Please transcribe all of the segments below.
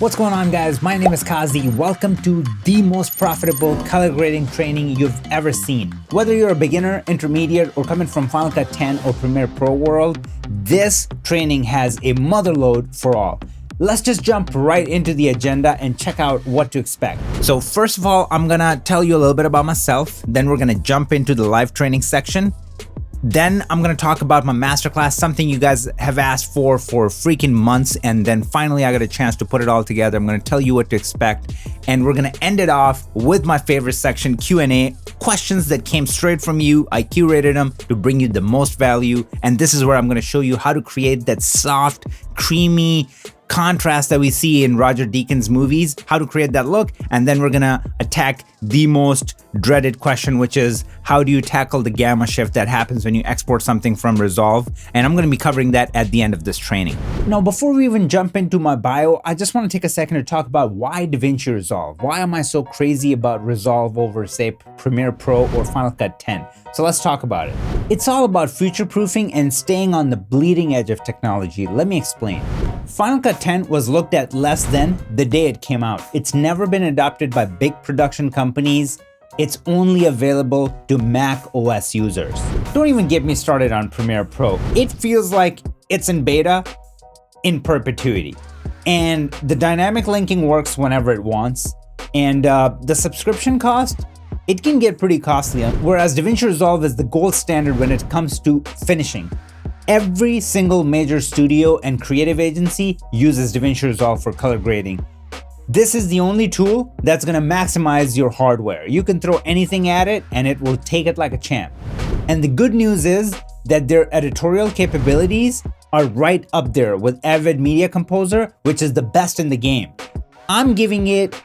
What's going on, guys? My name is Kazi. Welcome to the most profitable color grading training you've ever seen. Whether you're a beginner, intermediate, or coming from Final Cut 10 or Premiere Pro world, this training has a motherload for all. Let's just jump right into the agenda and check out what to expect. So first of all, I'm gonna tell you a little bit about myself. Then we're gonna jump into the live training section. Then I'm gonna talk about my masterclass, something you guys have asked for freaking months. And then finally I got a chance to put it all together. I'm gonna tell you what to expect. And we're gonna end it off with my favorite section, Q&A, questions that came straight from you. I curated them to bring you the most value. And this is where I'm gonna show you how to create that soft, creamy contrast that we see in Roger Deakins movies, how to create that look. And then we're gonna attack the most dreaded question, which is how do you tackle the gamma shift that happens when you export something from Resolve? And I'm gonna be covering that at the end of this training. Now, before we even jump into my bio, I just wanna take a second to talk about why Davinci Resolve. Why am I so crazy about Resolve over, say, Premiere Pro or Final Cut 10? So let's talk about it. It's all about future-proofing and staying on the bleeding edge of technology. Let me explain. Final Cut 10 was looked at less than the day it came out. It's never been adopted by big production companies. It's only available to Mac OS users. Don't even get me started on Premiere Pro. It feels like it's in beta in perpetuity. And the dynamic linking works whenever it wants. And the subscription cost, it can get pretty costly. Whereas Davinci Resolve is the gold standard when it comes to finishing. Every single major studio and creative agency uses Davinci Resolve for color grading. This is the only tool that's gonna maximize your hardware. You can throw anything at it and it will take it like a champ. And the good news is that their editorial capabilities are right up there with Avid Media Composer, which is the best in the game. I'm giving it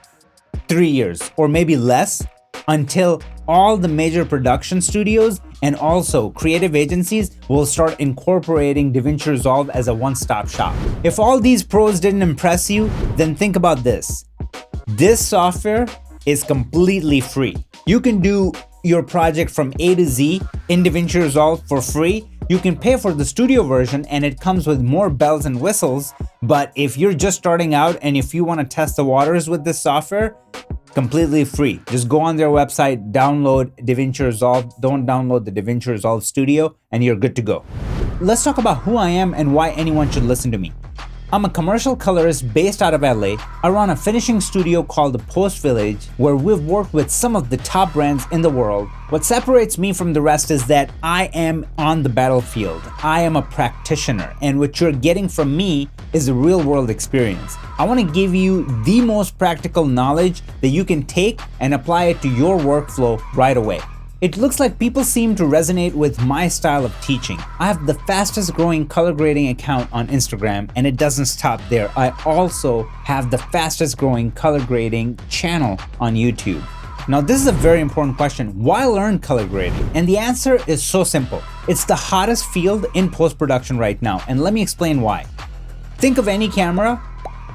3 years or maybe less until all the major production studios and also creative agencies will start incorporating Davinci Resolve as a one-stop shop. If all these pros didn't impress you, then think about this. This software is completely free. You can do your project from A to Z in Davinci Resolve for free. You can pay for the studio version and it comes with more bells and whistles. But if you're just starting out and if you want to test the waters with this software, completely free. Just go on their website, download Davinci Resolve. Don't download the Davinci Resolve Studio and you're good to go. Let's talk about who I am and why anyone should listen to me. I'm a commercial colorist based out of LA. I run a finishing studio called the Post Village, where we've worked with some of the top brands in the world. What separates me from the rest is that I am on the battlefield. I am a practitioner, and what you're getting from me is a real world experience. I want to give you the most practical knowledge that you can take and apply it to your workflow right away. It looks like people seem to resonate with my style of teaching. I have the fastest growing color grading account on Instagram, and it doesn't stop there. I also have the fastest growing color grading channel on YouTube. Now, this is a very important question. Why learn color grading? And the answer is so simple. It's the hottest field in post-production right now, and let me explain why. Think of any camera,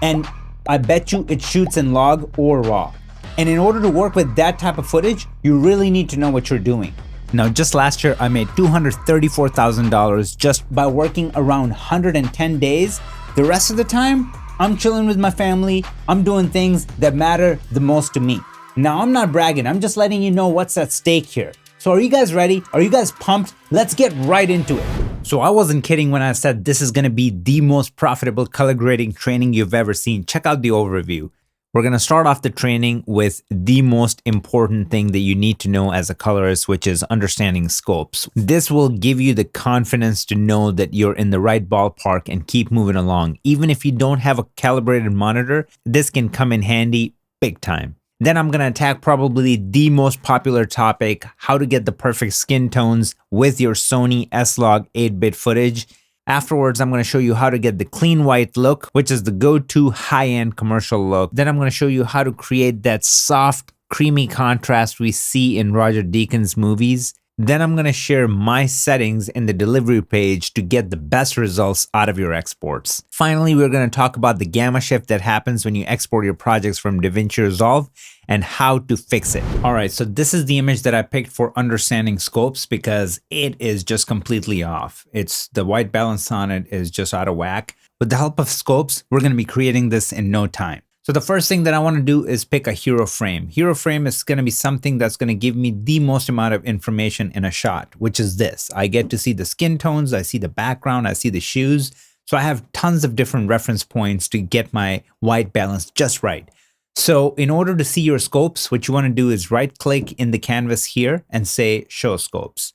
and I bet you it shoots in log or RAW. And in order to work with that type of footage, you really need to know what you're doing. Now, just last year, I made $234,000 just by working around 110 days. The rest of the time, I'm chilling with my family. I'm doing things that matter the most to me. Now, I'm not bragging. I'm just letting you know what's at stake here. So are you guys ready? Are you guys pumped? Let's get right into it. So I wasn't kidding when I said this is gonna be the most profitable color grading training you've ever seen. Check out the overview. We're going to start off the training with the most important thing that you need to know as a colorist, which is understanding scopes. This will give you the confidence to know that you're in the right ballpark and keep moving along. Even if you don't have a calibrated monitor, this can come in handy big time. Then I'm going to attack probably the most popular topic, how to get the perfect skin tones with your Sony S-Log 8-bit footage. Afterwards, I'm going to show you how to get the clean white look, which is the go-to high-end commercial look. Then I'm going to show you how to create that soft, creamy contrast we see in Roger Deakins movies. Then I'm going to share my settings in the delivery page to get the best results out of your exports. Finally, we're going to talk about the gamma shift that happens when you export your projects from Davinci Resolve and how to fix it. All right, so this is the image that I picked for understanding scopes because it is just completely off. It's the white balance on it is just out of whack. With the help of scopes, we're going to be creating this in no time. So the first thing that I want to do is pick a hero frame. Hero frame is going to be something that's going to give me the most amount of information in a shot, which is this. I get to see the skin tones, I see the background, I see the shoes. So I have tons of different reference points to get my white balance just right. So in order to see your scopes, what you want to do is right click in the canvas here and say show scopes.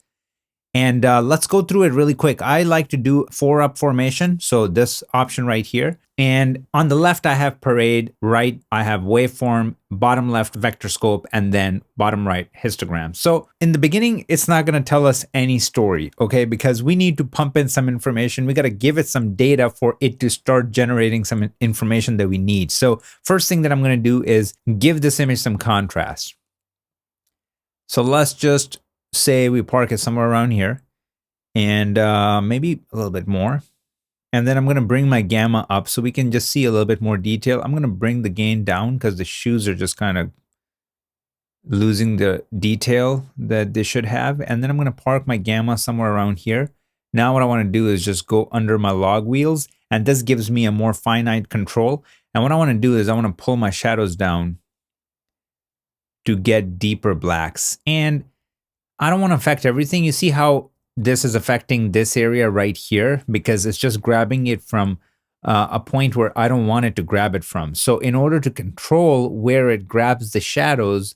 And let's go through it really quick. I like to do 4-up formation. So this option right here. And on the left, I have parade. Right, I have waveform. Bottom left, vector scope. And then bottom right, histogram. So in the beginning, it's not going to tell us any story, okay? Because we need to pump in some information. We got to give it some data for it to start generating some information that we need. So first thing that I'm going to do is give this image some contrast. So let's just say we park it somewhere around here and maybe a little bit more. And then I'm going to bring my gamma up so we can just see a little bit more detail. I'm going to bring the gain down because the shoes are just kind of losing the detail that they should have. And then I'm going to park my gamma somewhere around here. Now what I want to do is just go under my log wheels, and this gives me a more finite control. And what I want to do is I want to pull my shadows down to get deeper blacks. And I don't want to affect everything. You see how this is affecting this area right here because it's just grabbing it from a point where I don't want it to grab it from. So in order to control where it grabs the shadows,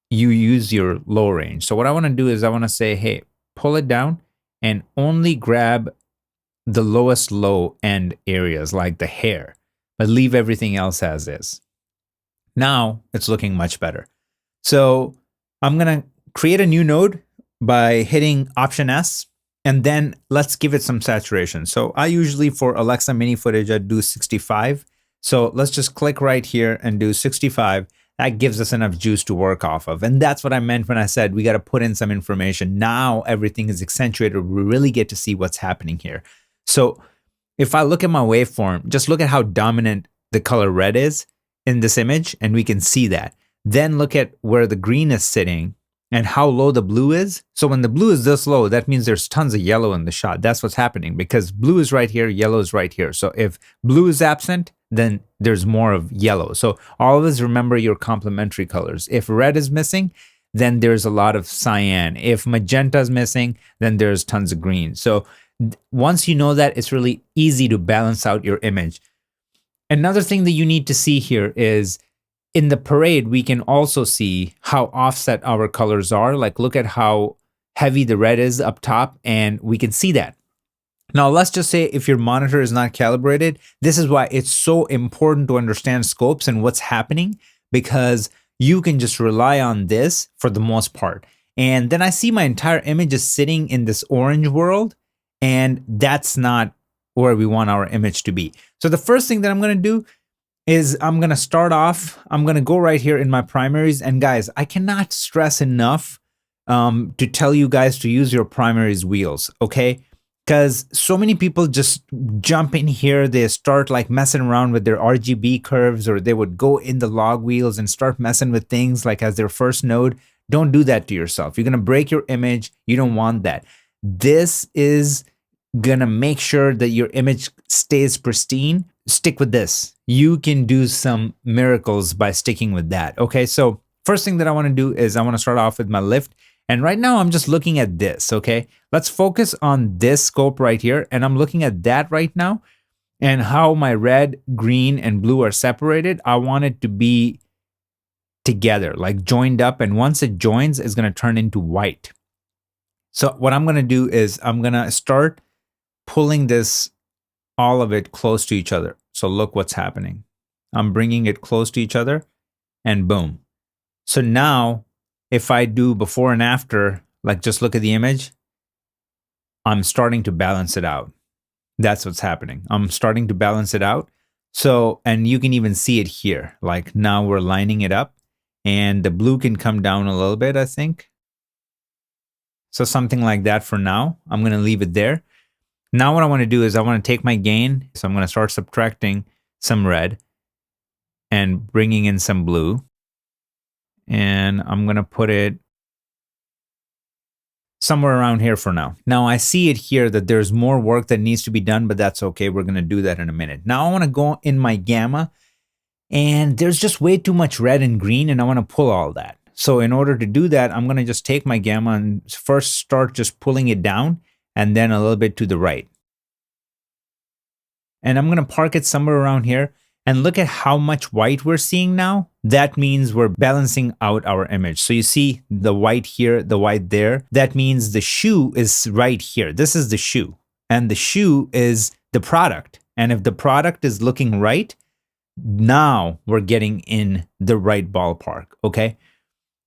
you use your low range. So what I want to do is I want to say, hey, pull it down and only grab the lowest low end areas like the hair, but leave everything else as is. Now it's looking much better. So I'm going to create a new node by hitting Option S, and then let's give it some saturation. So I usually for Alexa mini footage, I do 65. So let's just click right here and do 65. That gives us enough juice to work off of. And that's what I meant when I said we got to put in some information. Now everything is accentuated. We really get to see what's happening here. So if I look at my waveform, just look at how dominant the color red is in this image, and we can see that. Then look at where the green is sitting and how low the blue is. So when the blue is this low, that means there's tons of yellow in the shot. That's what's happening because blue is right here, yellow is right here. So if blue is absent, then there's more of yellow. So always remember your complementary colors. If red is missing, then there's a lot of cyan. If magenta is missing, then there's tons of green. So once you know that, it's really easy to balance out your image. Another thing that you need to see here is in the parade, we can also see how offset our colors are. Like look at how heavy the red is up top, and we can see that. Now, let's just say if your monitor is not calibrated, this is why it's so important to understand scopes and what's happening, because you can just rely on this for the most part. And then I see my entire image is sitting in this orange world, and that's not where we want our image to be. So the first thing that I'm going to do is I'm going to start off, I'm going to go right here in my primaries. And guys, I cannot stress enough to tell you guys to use your primaries wheels, okay? Because so many people just jump in here, they start like messing around with their RGB curves, or they would go in the log wheels and start messing with things like as their first node. Don't do that to yourself. You're going to break your image. You don't want that. This is going to make sure that your image stays pristine. Stick with this. You can do some miracles by sticking with that. Okay, so first thing that I want to do is I want to start off with my lift. And right now I'm just looking at this, okay? Let's focus on this scope right here. And I'm looking at that right now and how my red, green, and blue are separated. I want it to be together, like joined up. And once it joins, it's going to turn into white. So what I'm going to do is I'm going to start pulling this, all of it close to each other. So look what's happening. I'm bringing it close to each other and boom. So now if I do before and after, like just look at the image, I'm starting to balance it out. That's what's happening. I'm starting to balance it out. So, and you can even see it here. Like now we're lining it up and the blue can come down a little bit, I think. So something like that for now. I'm going to leave it there. Now what I want to do is I want to take my gain. So I'm going to start subtracting some red and bringing in some blue. And I'm going to put it somewhere around here for now. Now I see it here that there's more work that needs to be done, but that's okay. We're going to do that in a minute. Now I want to go in my gamma And there's just way too much red and green, and I want to pull all that. So in order to do that, I'm going to just take my gamma and first start just pulling it down and then a little bit to the right. And I'm going to park it somewhere around here. And look at how much white we're seeing now. That means we're balancing out our image. So you see the white here, the white there. That means the shoe is right here. This is the shoe. And the shoe is the product. And if the product is looking right, now we're getting in the right ballpark, okay?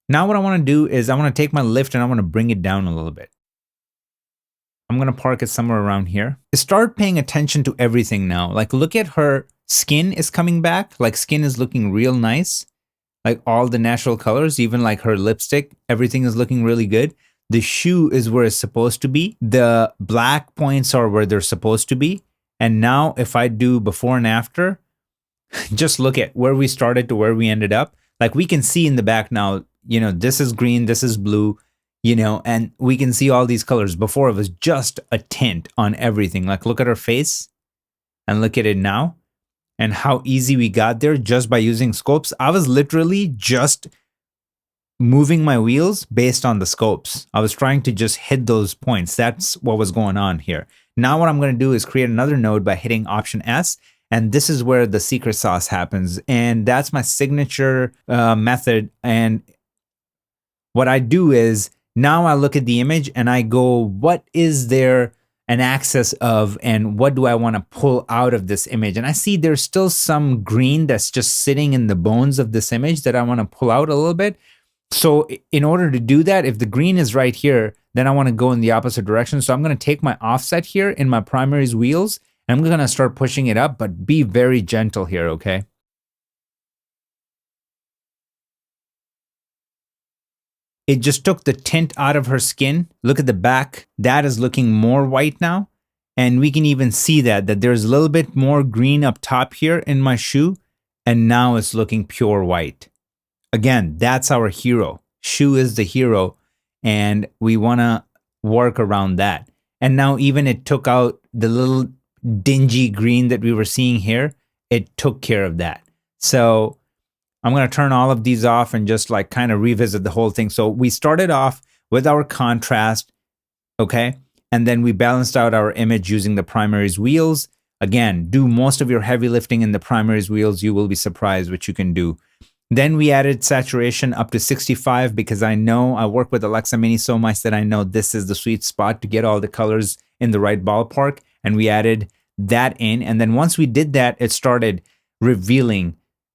Now what I want to do is I want to take my lift and I want to bring it down a little bit. I'm going to park it somewhere around here. Start paying attention to everything now. Like, look at her skin is coming back. Like, skin is looking real nice. Like, all the natural colors, even like her lipstick, everything is looking really good. The shoe is where it's supposed to be. The black points are where they're supposed to be. And now if I do before and after, just look at where we started to where we ended up. Like, we can see in the back now, you know, this is green, this is blue, you know, and we can see all these colors. Before it was just a tint on everything. Like, look at her face and look at it now and how easy we got there just by using scopes. I was literally just moving my wheels based on the scopes. I was trying to just hit those points. That's what was going on here. Now what I'm going to do is create another node by hitting Option S. And this is where the secret sauce happens. And that's my signature method. And what I do is now I look at the image and I go, what is there an access of, and what do I want to pull out of this image? And I see there's still some green that's just sitting in the bones of this image that I want to pull out a little bit. So in order to do that, if the green is right here, then I want to go in the opposite direction. So I'm going to take my offset here in my primaries wheels, and I'm going to start pushing it up, but be very gentle here, okay? It just took the tint out of her skin. Look at the back. That is looking more white now. And we can even see that there's a little bit more green up top here in my shoe. And now it's looking pure white. Again, that's our hero. Shoe is the hero. And we want to work around that. And now even it took out the little dingy green that we were seeing here. It took care of that. So I'm going to turn all of these off and just like kind of revisit the whole thing. So we started off with our contrast, okay? And then we balanced out our image using the primaries wheels. Again, do most of your heavy lifting in the primaries wheels. You will be surprised what you can do. Then we added saturation up to 65 because I know I work with Alexa Mini so much that I know this is the sweet spot to get all the colors in the right ballpark. And we added that in. And then once we did that, it started revealing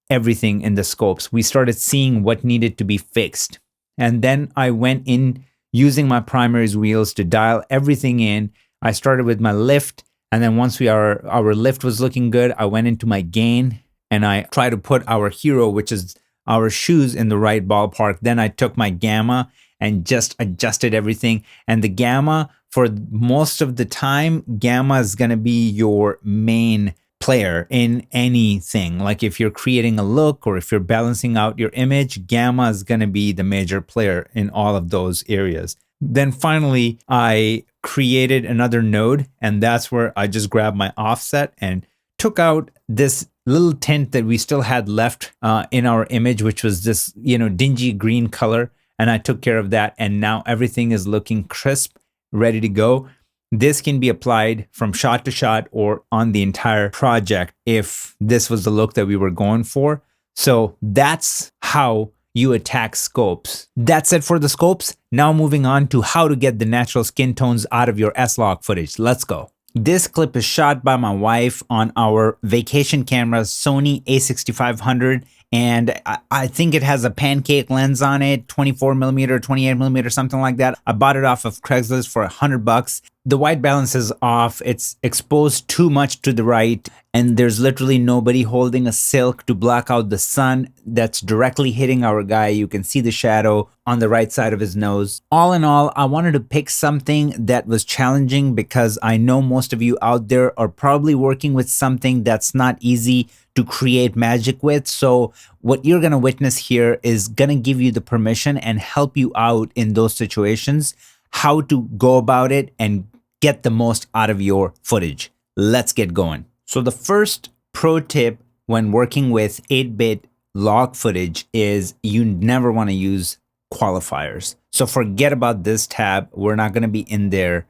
everything in the scopes. We started seeing what needed to be fixed. And then I went in using my primaries wheels to dial everything in. I started with my lift. And then once our lift was looking good, I went into my gain and I tried to put our hero, which is our shoes, in the right ballpark. Then I took my gamma and just adjusted everything. And the gamma, for most of the time, gamma is going to be your main player in anything. Like if you're creating a look or if you're balancing out your image, gamma is going to be the major player in all of those areas. Then finally, I created another node, and that's where I just grabbed my offset and took out this little tint that we still had left in our image, which was this, you know, dingy green color. And I took care of that. And now everything is looking crisp, ready to go. This can be applied from shot to shot or on the entire project if this was the look that we were going for. So that's how you attack scopes. That's it for the scopes. Now moving on to how to get the natural skin tones out of your S-Log footage. Let's go. This clip is shot by my wife on our vacation camera, Sony a6500. And I think it has a pancake lens on it, 24mm, 28mm, something like that. I bought it off of Craigslist for $100. The white balance is off. It's exposed too much to the right. And there's literally nobody holding a silk to block out the sun that's directly hitting our guy. You can see the shadow on the right side of his nose. All in all, I wanted to pick something that was challenging because I know most of you out there are probably working with something that's not easy to create magic with. So what you're going to witness here is going to give you the permission and help you out in those situations, how to go about it and get the most out of your footage. Let's get going. So the first pro tip when working with 8-bit log footage is you never want to use qualifiers. So forget about this tab. We're not going to be in there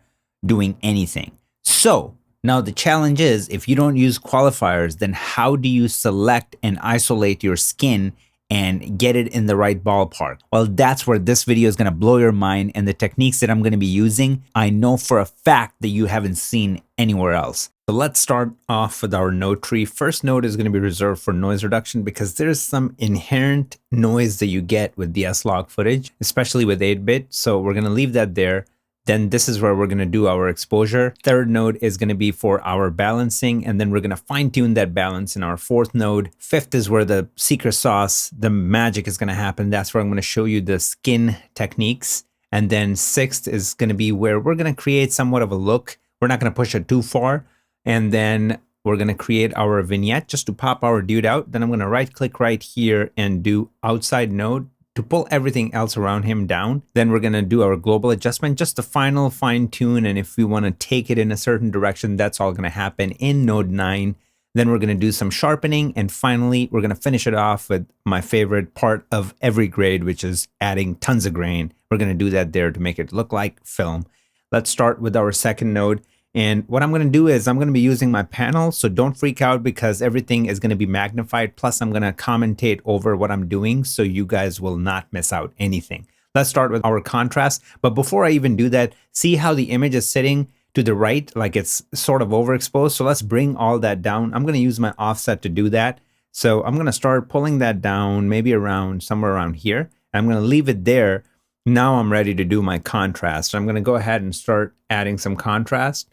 doing anything. So now the challenge is, if you don't use qualifiers, then how do you select and isolate your skin and get it in the right ballpark? Well, that's where this video is going to blow your mind, and the techniques that I'm going to be using, I know for a fact that you haven't seen anywhere else. So let's start off with our node tree. First node is going to be reserved for noise reduction because there's some inherent noise that you get with the S-Log footage, especially with 8-bit. So we're going to leave that there. Then this is where we're going to do our exposure. Third node is going to be for our balancing, and then we're going to fine tune that balance in our fourth node. Fifth is where the secret sauce, the magic is going to happen. That's where I'm going to show you the skin techniques. And then sixth is going to be where we're going to create somewhat of a look. We're not going to push it too far. And then we're going to create our vignette just to pop our dude out. Then I'm going to right click right here and do outside node to pull everything else around him down. Then we're going to do our global adjustment, just the final fine tune. And if we want to take it in a certain direction, that's all going to happen in node 9. Then we're going to do some sharpening. And finally, we're going to finish it off with my favorite part of every grade, which is adding tons of grain. We're going to do that there to make it look like film. Let's start with our second node. And what I'm going to do is I'm going to be using my panel. So don't freak out because everything is going to be magnified. Plus, I'm going to commentate over what I'm doing so you guys will not miss out anything. Let's start with our contrast. But before I even do that, see how the image is sitting to the right, like it's sort of overexposed. So let's bring all that down. I'm going to use my offset to do that. So I'm going to start pulling that down, maybe around somewhere around here. I'm going to leave it there. Now I'm ready to do my contrast. So I'm going to go ahead and start adding some contrast.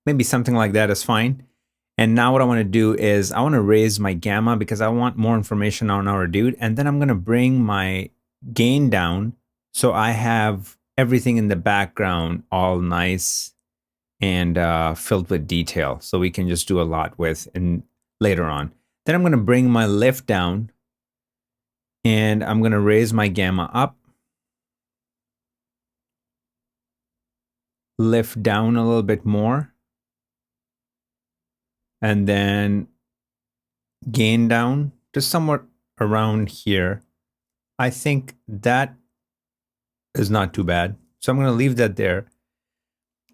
Maybe something like that is fine. And now what I want to do is I want to raise my gamma because I want more information on our dude. And then I'm going to bring my gain down so I have everything in the background all nice and filled with detail. So we can just do a lot with and later on. Then I'm going to bring my lift down and I'm going to raise my gamma up. Lift down a little bit more. And then gain down to somewhat around here. I think that is not too bad. So I'm going to leave that there.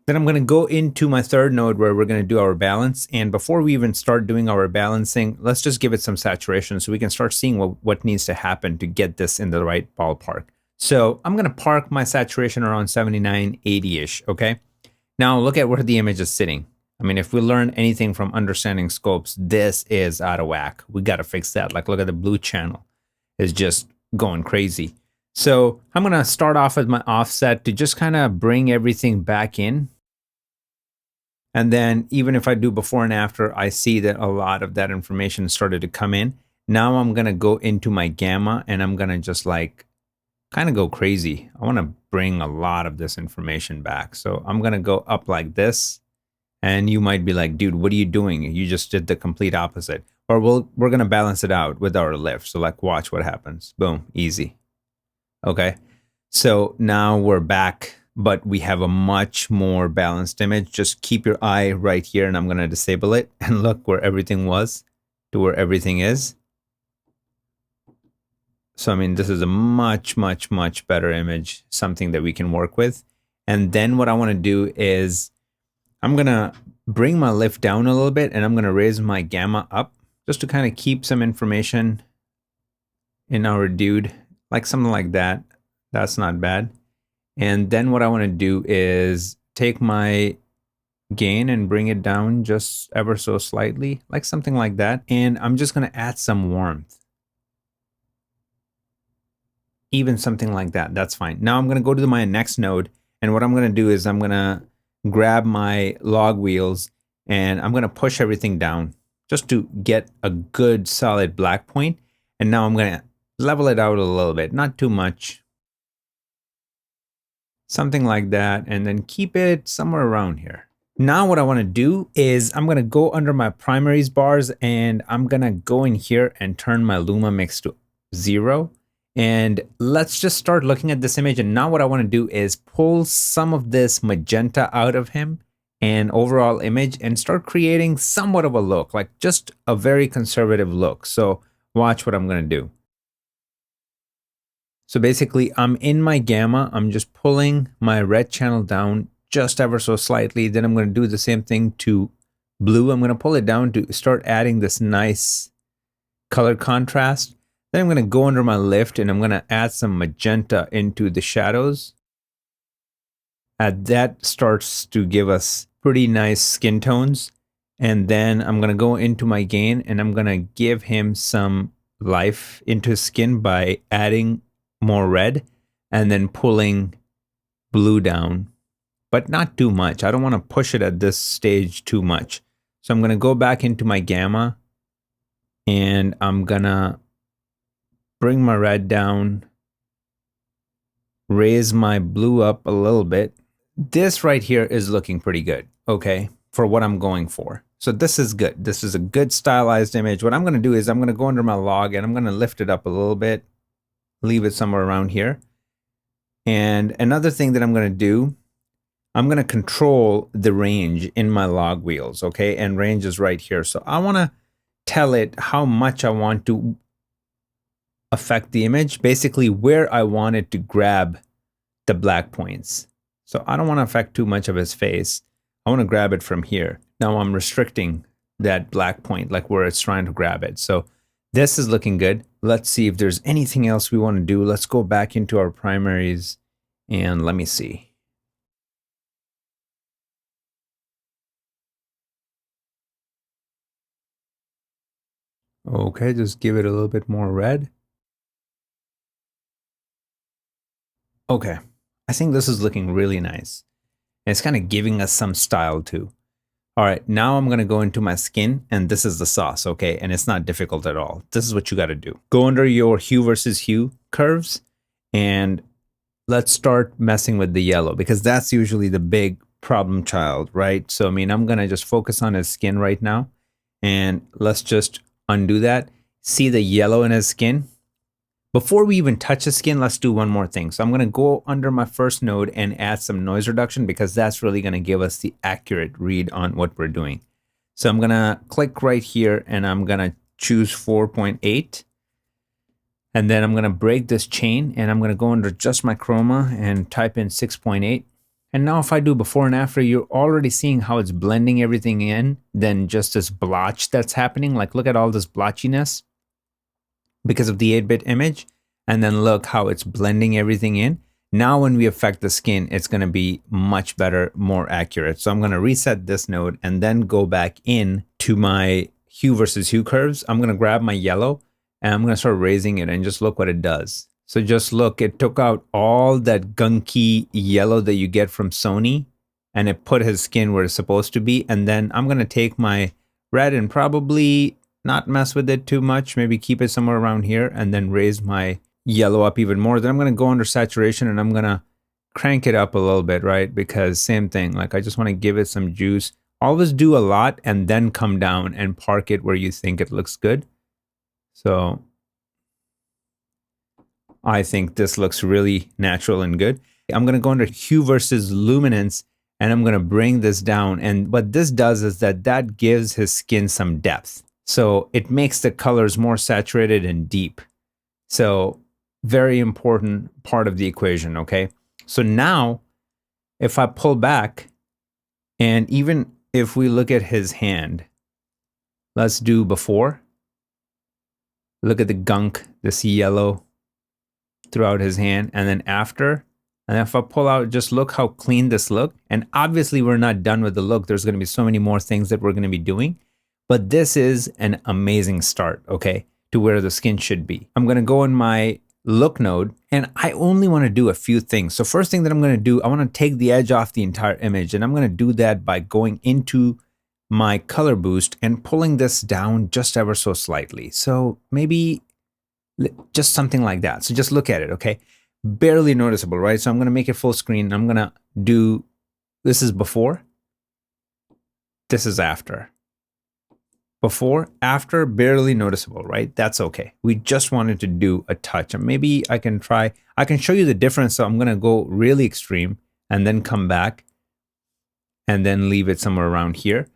Then I'm going to go into my third node where we're going to do our balance. And before we even start doing our balancing, let's just give it some saturation so we can start seeing what needs to happen to get this in the right ballpark. So I'm going to park my saturation around 79, 80-ish, okay? Now look at where the image is sitting. I mean, if we learn anything from understanding scopes, this is out of whack. We got to fix that. Like, look at the blue channel. It's just going crazy. So I'm going to start off with my offset to just kind of bring everything back in. And then even if I do before and after, I see that a lot of that information started to come in. Now I'm going to go into my gamma and I'm going to just like kind of go crazy. I want to bring a lot of this information back. So I'm going to go up like this. And you might be like, dude, what are you doing? You just did the complete opposite. Or we're going to balance it out with our lift. So like, watch what happens. Boom, easy. Okay. So now we're back, but we have a much more balanced image. Just keep your eye right here and I'm going to disable it. And look where everything was to where everything is. So, I mean, this is a much, much, much better image, something that we can work with. And then what I want to do is I'm going to bring my lift down a little bit and I'm going to raise my gamma up just to kind of keep some information in our dude, like something like that. That's not bad. And then what I want to do is take my gain and bring it down just ever so slightly, like something like that. And I'm just going to add some warmth. Even something like that. That's fine. Now I'm going to go to my next node. And what I'm going to do is I'm going to grab my log wheels and I'm going to push everything down just to get a good solid black point. And now I'm going to level it out a little bit, not too much. Something like that. And then keep it somewhere around here. Now what I want to do is I'm going to go under my primaries bars and I'm going to go in here and turn my Luma mix to 0. And let's just start looking at this image. And now what I want to do is pull some of this magenta out of him and overall image and start creating somewhat of a look, like just a very conservative look. So watch what I'm going to do. So basically I'm in my gamma, I'm just pulling my red channel down just ever so slightly. Then I'm going to do the same thing to blue. I'm going to pull it down to start adding this nice color contrast. Then I'm going to go under my lift and I'm going to add some magenta into the shadows. And that starts to give us pretty nice skin tones. And then I'm going to go into my gain and I'm going to give him some life into his skin by adding more red and then pulling blue down, but not too much. I don't want to push it at this stage too much. So I'm going to go back into my gamma and I'm going to bring my red down, raise my blue up a little bit. This right here is looking pretty good, okay, for what I'm going for. So this is good. This is a good stylized image. What I'm going to do is I'm going to go under my log and I'm going to lift it up a little bit, leave it somewhere around here. And another thing that I'm going to do, I'm going to control the range in my log wheels, okay? And range is right here. So I want to tell it how much I want to affect the image, basically where I want it to grab the black points. So I don't want to affect too much of his face. I want to grab it from here. Now I'm restricting that black point, like where it's trying to grab it. So this is looking good. Let's see if there's anything else we want to do. Let's go back into our primaries and let me see. Okay, just give it a little bit more red. Okay, I think this is looking really nice. And it's kind of giving us some style too. All right, now I'm going to go into my skin and this is the sauce, okay? And it's not difficult at all. This is what you got to do. Go under your hue versus hue curves and let's start messing with the yellow because that's usually the big problem child, right? So, I mean, I'm going to just focus on his skin right now and let's just undo that. See the yellow in his skin? Before we even touch the skin, let's do one more thing. So I'm going to go under my first node and add some noise reduction because that's really going to give us the accurate read on what we're doing. So I'm going to click right here and I'm going to choose 4.8. And then I'm going to break this chain and I'm going to go under just my chroma and type in 6.8. And now if I do before and after, you're already seeing how it's blending everything in than just this blotch that's happening. Like look at all this blotchiness because of the 8-bit image, and then look how it's blending everything in. Now when we affect the skin, it's going to be much better, more accurate. So I'm going to reset this node and then go back in to my hue versus hue curves. I'm going to grab my yellow and I'm going to start raising it and just look what it does. So just look, it took out all that gunky yellow that you get from Sony and it put his skin where it's supposed to be. And then I'm going to take my red and probably not mess with it too much, maybe keep it somewhere around here and then raise my yellow up even more. Then I'm going to go under saturation and I'm going to crank it up a little bit, right? Because same thing, like I just want to give it some juice. Always do a lot and then come down and park it where you think it looks good. So I think this looks really natural and good. I'm going to go under hue versus luminance and I'm going to bring this down. And what this does is that gives his skin some depth. So it makes the colors more saturated and deep. So very important part of the equation, okay? So now if I pull back and even if we look at his hand, let's do before. Look at the gunk, this yellow throughout his hand, and then after. And if I pull out, just look how clean this look. And obviously we're not done with the look. There's going to be so many more things that we're going to be doing. But this is an amazing start, okay, to where the skin should be. I'm going to go in my look node and I only want to do a few things. So first thing that I'm going to do, I want to take the edge off the entire image. And I'm going to do that by going into my color boost and pulling this down just ever so slightly. So maybe just something like that. So just look at it, okay? Barely noticeable, right? So I'm going to make it full screen. I'm going to do, this is before, this is after. Before, after, barely noticeable, right? That's okay. We just wanted to do a touch. And maybe I can show you the difference. So I'm going to go really extreme and then come back and then leave it somewhere around here.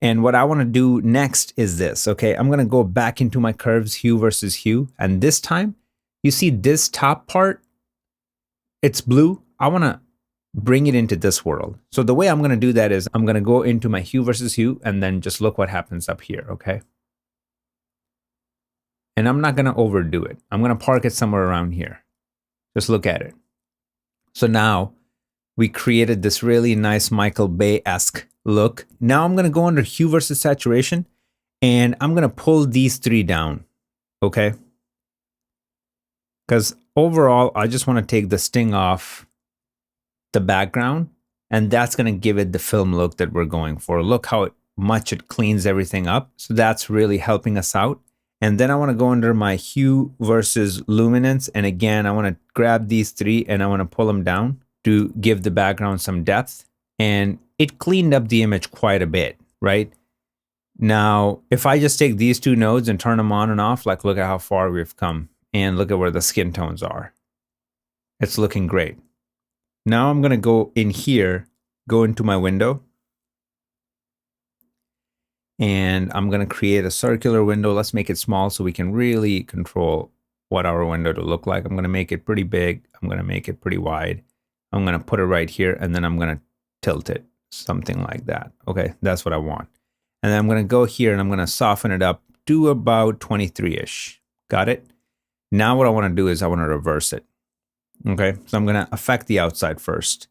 And what I want to do next is this, okay? I'm going to go back into my curves, hue versus hue. And this time, you see this top part, it's blue. I want to bring it into this world. So the way I'm going to do that is I'm going to go into my hue versus hue and then just look what happens up here, okay? And I'm not going to overdo it. I'm going to park it somewhere around here. Just look at it. So now we created this really nice Michael Bay-esque look. Now I'm going to go under hue versus saturation and I'm going to pull these three down, okay? Because overall, I just want to take the sting off the background, and that's going to give it the film look that we're going for. Look how much it cleans everything up. So that's really helping us out. And then I want to go under my hue versus luminance. And again, I want to grab these three and I want to pull them down to give the background some depth. And it cleaned up the image quite a bit, right? Now, if I just take these two nodes and turn them on and off, like look at how far we've come and look at where the skin tones are. It's looking great. Now I'm going to go in here, go into my window, and I'm going to create a circular window. Let's make it small so we can really control what our window to look like. I'm going to make it pretty big. I'm going to make it pretty wide. I'm going to put it right here, and then I'm going to tilt it, something like that. Okay, that's what I want. And then I'm going to go here and I'm going to soften it up to about 23-ish. Got it? Now what I want to do is I want to reverse it. Okay, so I'm going to affect the outside first.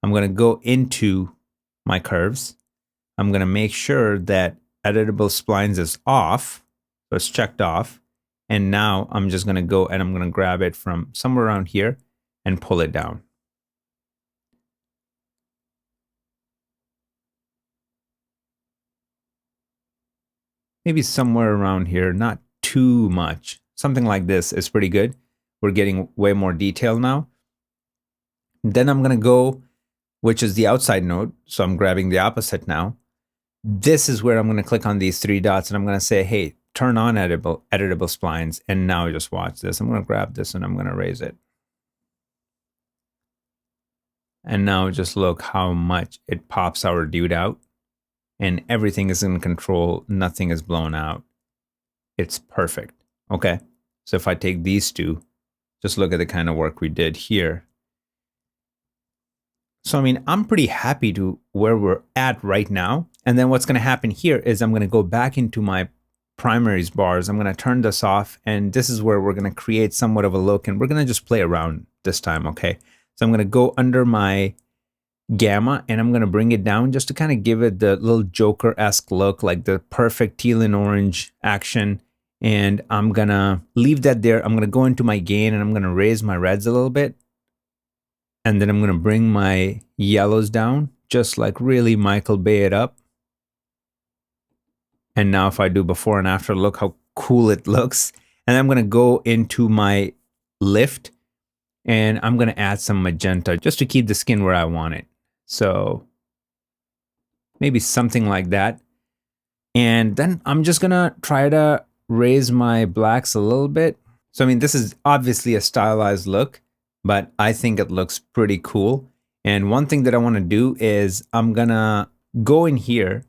I'm going to go into my curves. I'm going to make sure that editable splines is off. So it's checked off. And now I'm just going to go and I'm going to grab it from somewhere around here and pull it down. Maybe somewhere around here, not too much. Something like this is pretty good. We're getting way more detail now. Then I'm going to go, which is the outside node. So I'm grabbing the opposite now. This is where I'm going to click on these three dots and I'm going to say, hey, turn on editable splines. And now just watch this. I'm going to grab this and I'm going to raise it. And now just look how much it pops our dude out. And everything is in control. Nothing is blown out. It's perfect. Okay. So if I take these two, just look at the kind of work we did here. So, I mean, I'm pretty happy to where we're at right now. And then what's going to happen here is I'm going to go back into my primaries bars. I'm going to turn this off. And this is where we're going to create somewhat of a look. And we're going to just play around this time. Okay. So I'm going to go under my gamma and I'm going to bring it down just to kind of give it the little Joker-esque look, like the perfect teal and orange action. And I'm going to leave that there. I'm going to go into my gain and I'm going to raise my reds a little bit. And then I'm going to bring my yellows down, just like really Michael Bay it up. And now if I do before and after, look how cool it looks. And I'm going to go into my lift and I'm going to add some magenta just to keep the skin where I want it. So maybe something like that. And then I'm just going to try to raise my blacks a little bit. So, I mean, this is obviously a stylized look, but I think it looks pretty cool. And one thing that I want to do is I'm going to go in here.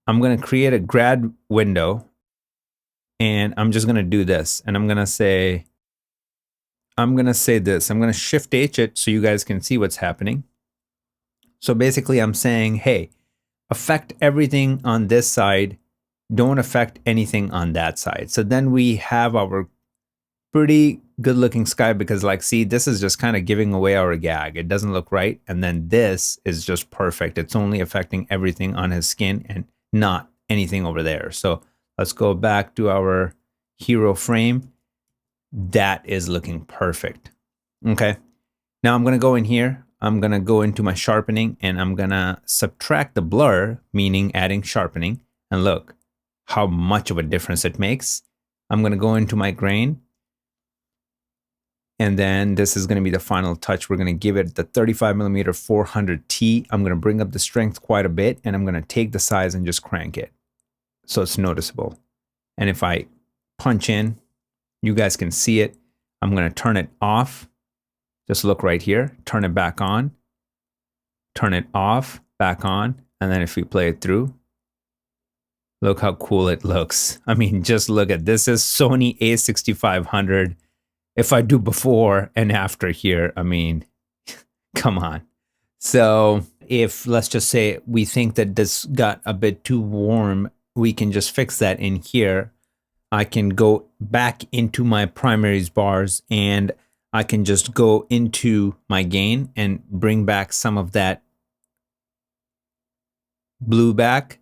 I'm going to create a grad window and I'm just going to do this. And I'm going to say this. I'm going to shift H it so you guys can see what's happening. So basically I'm saying, hey, affect everything on this side. Don't affect anything on that side. So then we have our pretty good looking sky because like, see, this is just kind of giving away our gag. It doesn't look right. And then this is just perfect. It's only affecting everything on his skin and not anything over there. So let's go back to our hero frame. That is looking perfect. Okay. Now I'm going to go in here. I'm going to go into my sharpening and I'm going to subtract the blur, meaning adding sharpening. And look how much of a difference it makes. I'm going to go into my grain. And then this is going to be the final touch. We're going to give it the 35mm 400T. I'm going to bring up the strength quite a bit and I'm going to take the size and just crank it so it's noticeable. And if I punch in, you guys can see it. I'm going to turn it off. Just look right here. Turn it back on. Turn it off. back on. And then if we play it through, look how cool it looks. I mean, just look at this. Is Sony a6500. If I do before and after here, I mean, come on. So if, let's just say, we think that this got a bit too warm, we can just fix that in here. I can go back into my primaries bars and I can just go into my gain and bring back some of that blue back.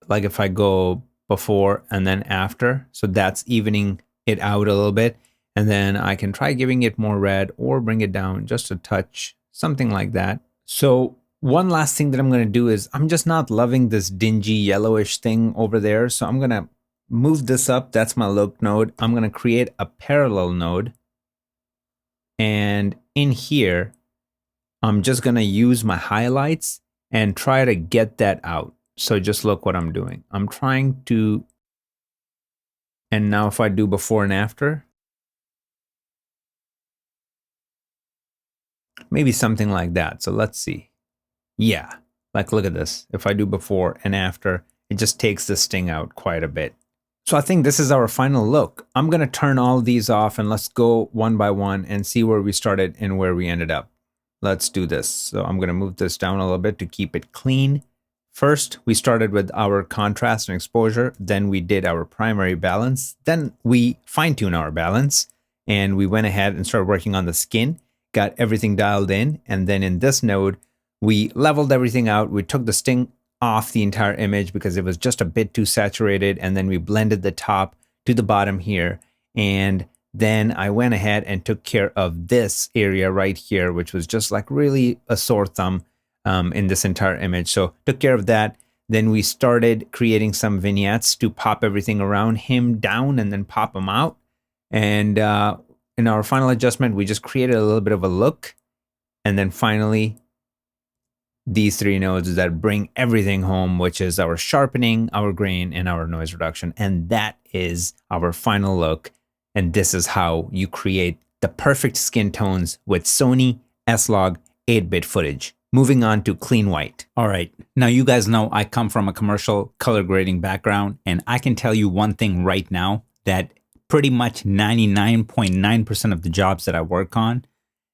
Like if I go before and then after, so that's evening it out a little bit. And then I can try giving it more red or bring it down just a touch, something like that. So one last thing that I'm going to do is I'm just not loving this dingy yellowish thing over there. So I'm going to move this up. That's my look node. I'm going to create a parallel node. And in here, I'm just going to use my highlights and try to get that out. So just look what I'm doing. I'm trying to, and now if I do before and after, maybe something like that. So let's see. Yeah, like look at this. If I do before and after, it just takes the sting out quite a bit. So I think this is our final look. I'm going to turn all these off and let's go one by one and see where we started and where we ended up. Let's do this. So I'm going to move this down a little bit to keep it clean. First, we started with our contrast and exposure. Then we did our primary balance. Then we fine-tuned our balance and we went ahead and started working on the skin, got everything dialed in. And then in this node, we leveled everything out. We took the sting off the entire image because it was just a bit too saturated. And then we blended the top to the bottom here. And then I went ahead and took care of this area right here, which was just like really a sore thumb in this entire image. So took care of that. Then we started creating some vignettes to pop everything around him down and then pop him out. And in our final adjustment, we just created a little bit of a look. And then finally, these three nodes that bring everything home, which is our sharpening, our grain, and our noise reduction. And that is our final look. And this is how you create the perfect skin tones with Sony S-Log 8-bit footage. Moving on to clean white. All right, now you guys know I come from a commercial color grading background, and I can tell you one thing right now, that pretty much 99.9% of the jobs that I work on,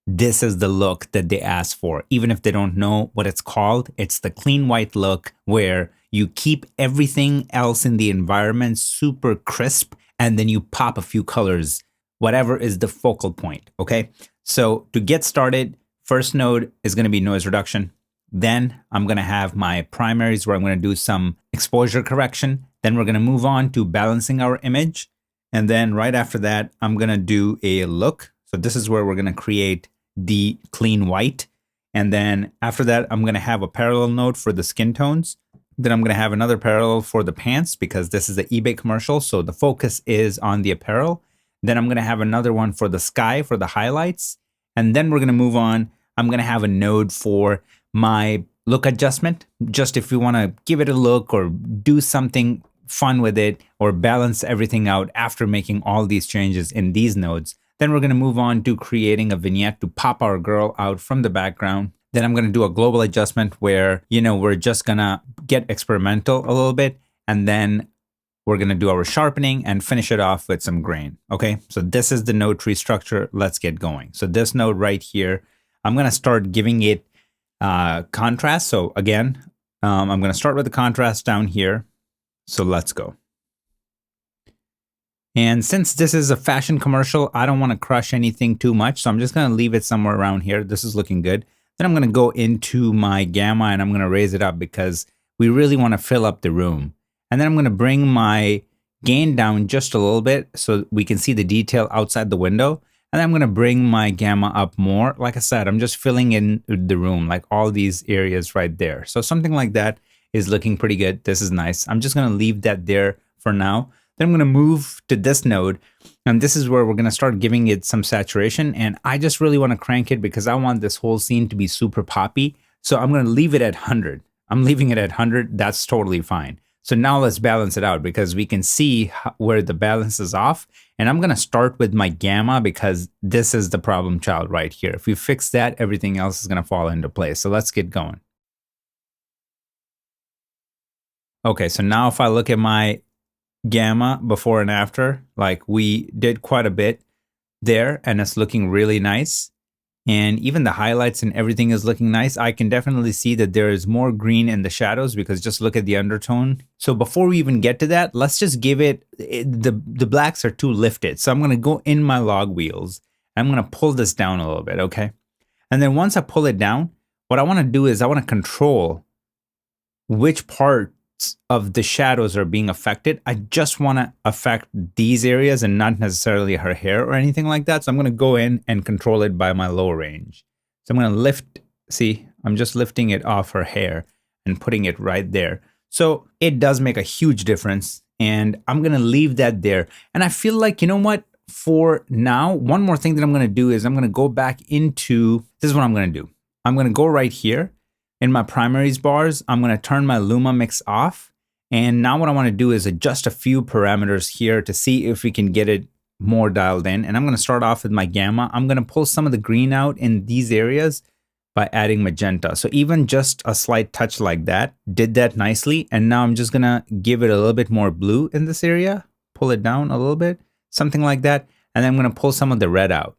this is the look that they ask for. Even if they don't know what it's called, it's the clean white look where you keep everything else in the environment super crisp, and then you pop a few colors, whatever is the focal point, okay? So to get started, first node is going to be noise reduction. Then I'm going to have my primaries where I'm going to do some exposure correction. Then we're going to move on to balancing our image. And then right after that, I'm going to do a look. So this is where we're going to create the clean white. And then after that, I'm going to have a parallel node for the skin tones. Then I'm going to have another parallel for the pants because this is the eBay commercial. So the focus is on the apparel. Then I'm going to have another one for the sky for the highlights. And then we're going to move on. I'm going to have a node for my look adjustment, just if you want to give it a look or do something fun with it or balance everything out after making all these changes in these nodes. Then we're going to move on to creating a vignette to pop our girl out from the background. Then I'm going to do a global adjustment where, you know, we're just going to get experimental a little bit. And then we're going to do our sharpening and finish it off with some grain. Okay, so this is the node tree structure. Let's get going. So this node right here, I'm going to start giving it contrast. So again, I'm going to start with the contrast down here. So let's go. And since this is a fashion commercial, I don't want to crush anything too much. So I'm just going to leave it somewhere around here. This is looking good. Then I'm going to go into my gamma and I'm going to raise it up because we really want to fill up the room. And then I'm going to bring my gain down just a little bit so we can see the detail outside the window. And then I'm going to bring my gamma up more. Like I said, I'm just filling in the room, like all these areas right there. So something like that is looking pretty good. This is nice. I'm just going to leave that there for now. Then I'm going to move to this node. And this is where we're going to start giving it some saturation. And I just really want to crank it because I want this whole scene to be super poppy. So I'm going to leave it at 100. I'm leaving it at 100. That's totally fine. So now let's balance it out because we can see where the balance is off. And I'm going to start with my gamma because this is the problem child right here. If we fix that, everything else is going to fall into place. So let's get going. Okay, so now if I look at my gamma before and after, like we did quite a bit there and it's looking really nice. And even the highlights and everything is looking nice. I can definitely see that there is more green in the shadows because just look at the undertone. So before we even get to that, let's just give the blacks are too lifted. So I'm going to go in my log wheels. I'm going to pull this down a little bit, okay? And then once I pull it down, what I want to do is I want to control which parts of the shadows are being affected. I just want to affect these areas and not necessarily her hair or anything like that. So I'm going to go in and control it by my low range. So I'm going to lift, see, I'm just lifting it off her hair and putting it right there. So it does make a huge difference and I'm going to leave that there. And I feel like, you know what, for now, one more thing that I'm going to do is I'm going to go back into, this is what I'm going to do. I'm going to go right here. In my primaries bars, I'm going to turn my Luma mix off. And now what I want to do is adjust a few parameters here to see if we can get it more dialed in. And I'm going to start off with my gamma. I'm going to pull some of the green out in these areas by adding magenta. So even just a slight touch like that did that nicely. And now I'm just going to give it a little bit more blue in this area, pull it down a little bit, something like that. And then I'm going to pull some of the red out.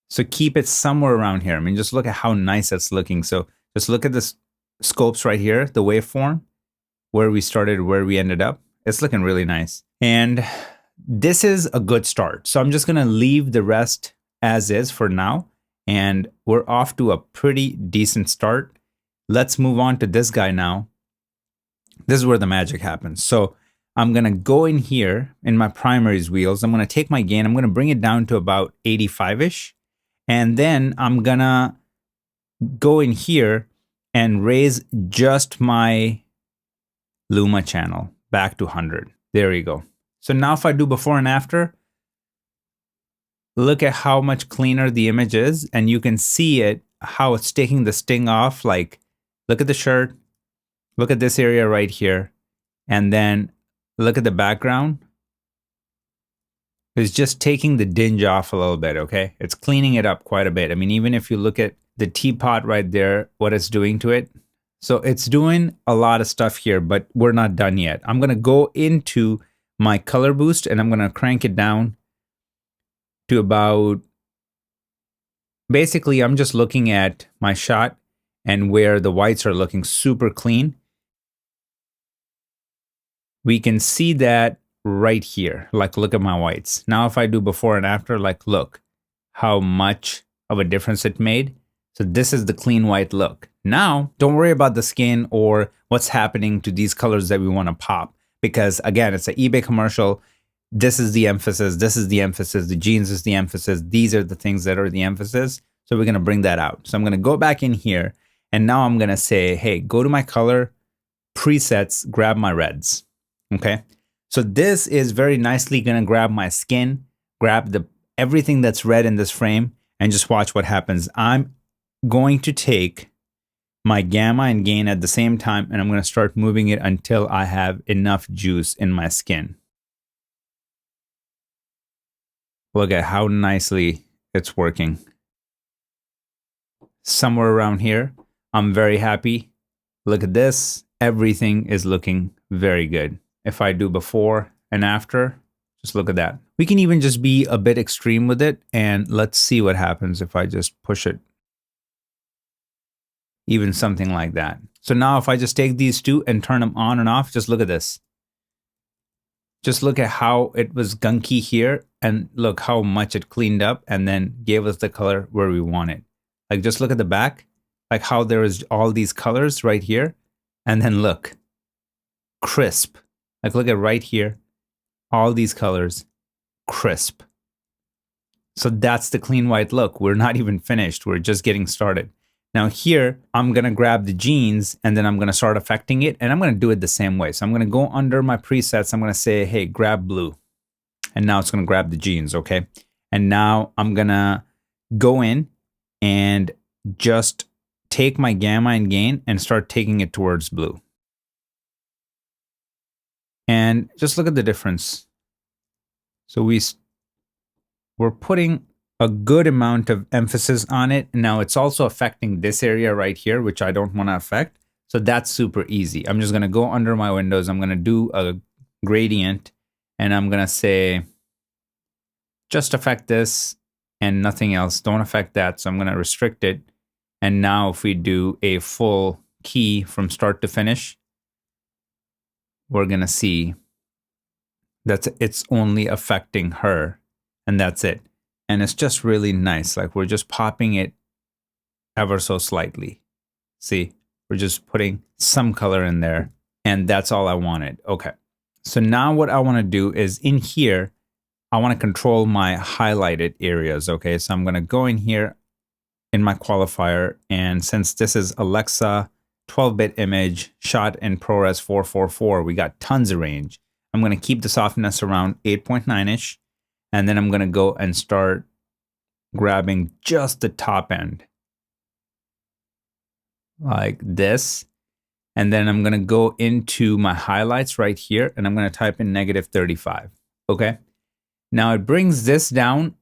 So keep it somewhere around here. I mean, just look at how nice that's looking. So just look at this scopes right here, the waveform, where we started, where we ended up. It's looking really nice. And this is a good start. So I'm just going to leave the rest as is for now. And we're off to a pretty decent start. Let's move on to this guy now. This is where the magic happens. So I'm going to go in here in my primaries wheels. I'm going to take my gain. I'm going to bring it down to about 85-ish. And then I'm gonna go in here and raise just my Luma channel back to 100. There you go. So now if I do before and after, look at how much cleaner the image is. And you can see it, how it's taking the sting off. Like, look at the shirt, look at this area right here. And then look at the background. It's just taking the dinge off a little bit, okay? It's cleaning it up quite a bit. I mean, even if you look at the teapot right there, what it's doing to it. So it's doing a lot of stuff here, but we're not done yet. I'm going to go into my color boost and I'm going to crank it down to about, basically, I'm just looking at my shot and where the whites are looking super clean. We can see that right here. Like, look at my whites. Now, if I do before and after, like, look how much of a difference it made. So this is the clean white look. Now, don't worry about the skin or what's happening to these colors that we want to pop. Because again, it's an eBay commercial. This is the emphasis. This is the emphasis. The jeans is the emphasis. These are the things that are the emphasis. So we're going to bring that out. So I'm going to go back in here. And now I'm going to say, hey, go to my color presets, grab my reds. Okay. So this is very nicely going to grab my skin, grab everything that's red in this frame, and just watch what happens. I'm going to take my gamma and gain at the same time, and I'm going to start moving it until I have enough juice in my skin. Look at how nicely it's working. Somewhere around here, I'm very happy. Look at this. Everything is looking very good. If I do before and after, just look at that. We can even just be a bit extreme with it, and let's see what happens if I just push it. Even something like that. So now if I just take these two and turn them on and off, just look at this. Just look at how it was gunky here, and look how much it cleaned up and then gave us the color where we want it. Like, just look at the back, like how there is all these colors right here, and then look, crisp. Like, look at right here, all these colors, crisp. So that's the clean white look. We're not even finished. We're just getting started. Now here, I'm going to grab the jeans and then I'm going to start affecting it. And I'm going to do it the same way. So I'm going to go under my presets. I'm going to say, hey, grab blue. And now it's going to grab the jeans, okay? And now I'm going to go in and just take my gamma and gain and start taking it towards blue. And just look at the difference. So we're putting a good amount of emphasis on it. Now it's also affecting this area right here, which I don't want to affect. So that's super easy. I'm just going to go under my windows. I'm going to do a gradient and I'm going to say, just affect this and nothing else. Don't affect that. So I'm going to restrict it. And now if we do a full key from start to finish, we're going to see that it's only affecting her and that's it. And it's just really nice. Like we're just popping it ever so slightly. See, we're just putting some color in there and that's all I wanted. Okay. So now what I want to do is in here, I want to control my highlighted areas. Okay. So I'm going to go in here in my qualifier. And since this is Alexa 12-bit image shot in ProRes 444, we got tons of range. I'm going to keep the softness around 8.9-ish. And then I'm going to go and start grabbing just the top end like this. And then I'm going to go into my highlights right here and I'm going to type in -35. Okay. Now it brings this down,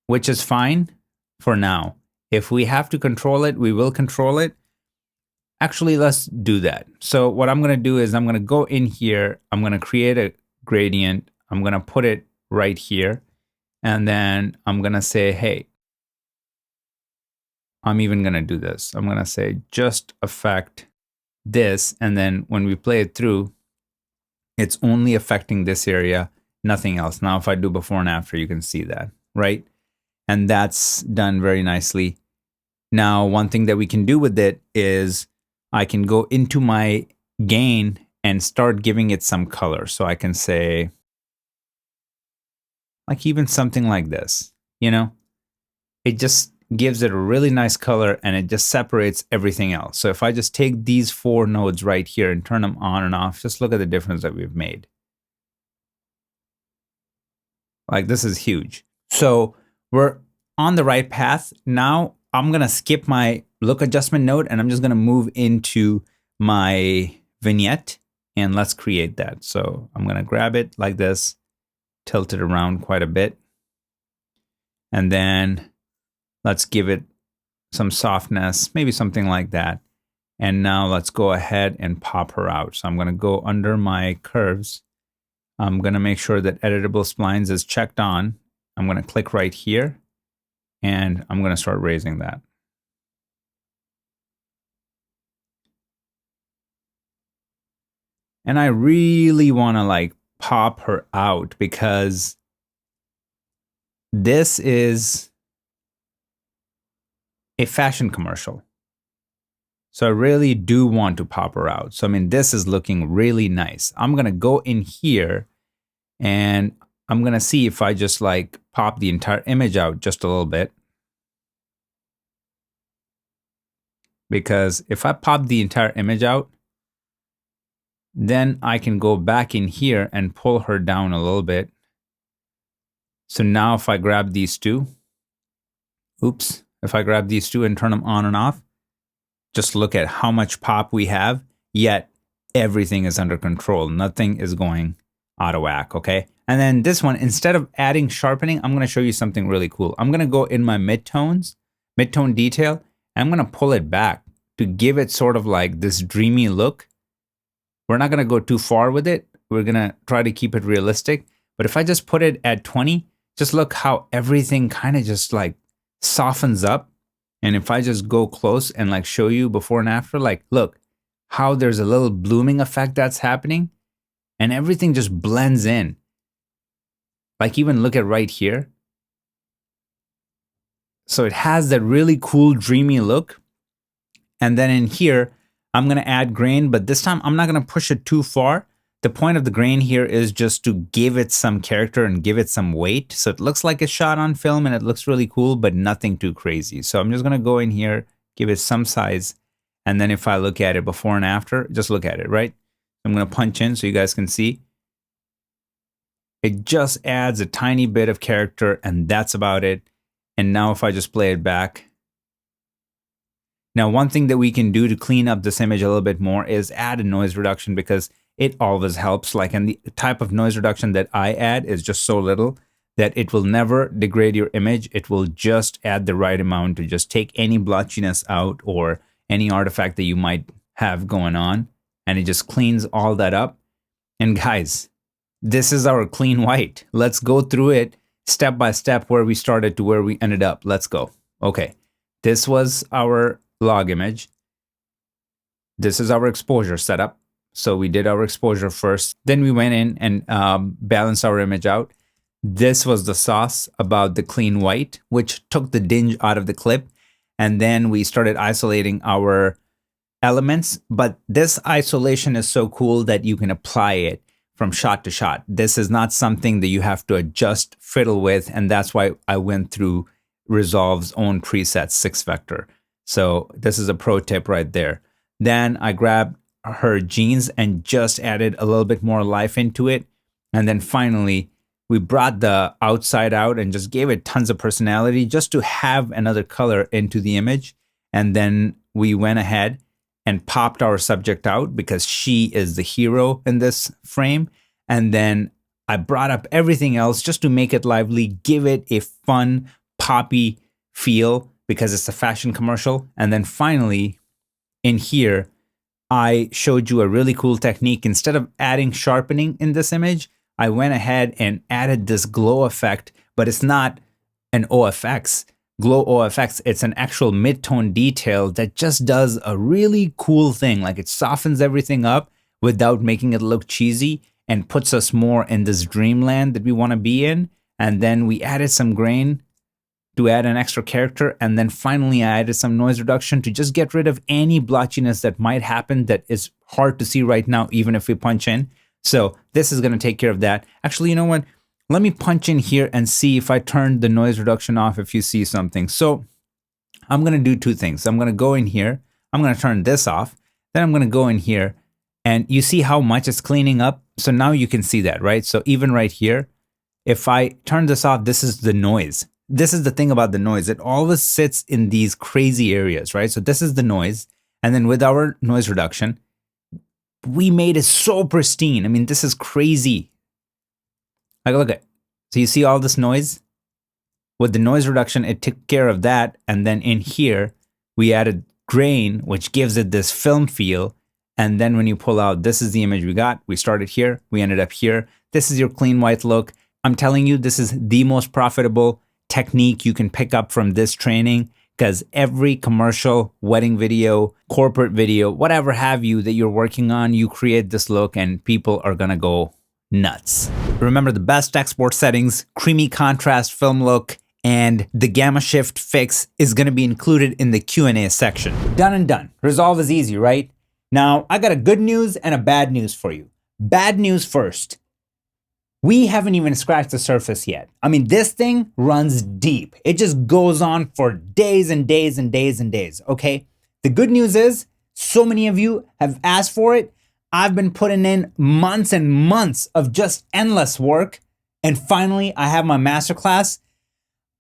which is fine for now. If we have to control it, we will control it. Actually, let's do that. So what I'm going to do is I'm going to go in here. I'm going to create a gradient. I'm going to put it right here. And then I'm going to say, hey, I'm even going to do this. I'm going to say just affect this. And then when we play it through, it's only affecting this area, nothing else. Now, if I do before and after, you can see that, right? And that's done very nicely. Now, one thing that we can do with it is I can go into my gain and start giving it some color. So I can say, like even something like this, you know, it just gives it a really nice color and it just separates everything else. So if I just take these 4 nodes right here and turn them on and off, just look at the difference that we've made. Like this is huge. So we're on the right path. Now I'm going to skip my look adjustment node and I'm just going to move into my vignette and let's create that. So I'm going to grab it like this, tilt it around quite a bit. And then let's give it some softness, maybe something like that. And now let's go ahead and pop her out. So I'm going to go under my curves. I'm going to make sure that editable splines is checked on. I'm going to click right here and I'm going to start raising that. And I really want to like pop her out because this is a fashion commercial. So I really do want to pop her out. So, I mean, this is looking really nice. I'm going to go in here and I'm going to see if I just like pop the entire image out just a little bit. Because if I pop the entire image out, then I can go back in here and pull her down a little bit. So now if I grab these two, oops, if I grab these two and turn them on and off, just look at how much pop we have, yet everything is under control. Nothing is going out of whack, okay? And then this one, instead of adding sharpening, I'm gonna show you something really cool. I'm gonna go in my midtones, midtone detail, and I'm gonna pull it back to give it sort of like this dreamy look. We're not gonna go too far with it. We're gonna try to keep it realistic. But if I just put it at 20, just look how everything kind of just like softens up. And if I just go close and like show you before and after, like look how there's a little blooming effect that's happening and everything just blends in. Like even look at right here. So it has that really cool dreamy look. And then in here, I'm going to add grain, but this time I'm not going to push it too far. The point of the grain here is just to give it some character and give it some weight. So it looks like it's shot on film and it looks really cool, but nothing too crazy. So I'm just going to go in here, give it some size. And then if I look at it before and after, just look at it, right? I'm going to punch in so you guys can see. It just adds a tiny bit of character and that's about it. And now if I just play it back. Now, one thing that we can do to clean up this image a little bit more is add a noise reduction because it always helps. Like, and the type of noise reduction that I add is just so little that it will never degrade your image. It will just add the right amount to just take any blotchiness out or any artifact that you might have going on. And it just cleans all that up. And guys, this is our clean white. Let's go through it step by step, where we started to where we ended up. Let's go. Okay, this was our log image. This is our exposure setup. So we did our exposure first. Then we went in and balanced our image out. This was the sauce about the clean white, which took the dinge out of the clip. And then we started isolating our elements. But this isolation is so cool that you can apply it from shot to shot. This is not something that you have to adjust, fiddle with. And that's why I went through Resolve's own preset 6-vector. So this is a pro tip right there. Then I grabbed her jeans and just added a little bit more life into it. And then finally, we brought the outside out and just gave it tons of personality just to have another color into the image. And then we went ahead and popped our subject out because she is the hero in this frame. And then I brought up everything else just to make it lively, give it a fun, poppy feel because it's a fashion commercial. And then finally, in here, I showed you a really cool technique. Instead of adding sharpening in this image, I went ahead and added this glow effect, but it's not an OFX. Glow OFX, it's an actual mid-tone detail that just does a really cool thing. Like, it softens everything up without making it look cheesy and puts us more in this dreamland that we want to be in. And then we added some grain to add an extra character. And then finally, I added some noise reduction to just get rid of any blotchiness that might happen that is hard to see right now, even if we punch in. So this is going to take care of that. Actually, you know what? Let me punch in here and see if I turn the noise reduction off, if you see something. So I'm going to do two things. I'm going to go in here. I'm going to turn this off. Then I'm going to go in here and you see how much it's cleaning up. So now you can see that, right? So even right here, if I turn this off, this is the noise. This is the thing about the noise. It always sits in these crazy areas, right? So this is the noise. And then with our noise reduction, we made it so pristine. I mean, this is crazy. Like, look at, so you see all this noise? With the noise reduction, it took care of that. And then in here, we added grain, which gives it this film feel. And then when you pull out, this is the image we got. We started here, we ended up here. This is your clean white look. I'm telling you, this is the most profitable technique you can pick up from this training, because every commercial, wedding video, corporate video, whatever have you that you're working on, you create this look and people are gonna go nuts. Remember the best export settings, creamy contrast film look, and the gamma shift fix is gonna be included in the Q&A section. Done and done. Resolve is easy, right? Now, I got a good news and a bad news for you. Bad news first. We haven't even scratched the surface yet. I mean, this thing runs deep. It just goes on for days and days and days and days, okay? The good news is, so many of you have asked for it. I've been putting in months and months of just endless work. And finally, I have my masterclass.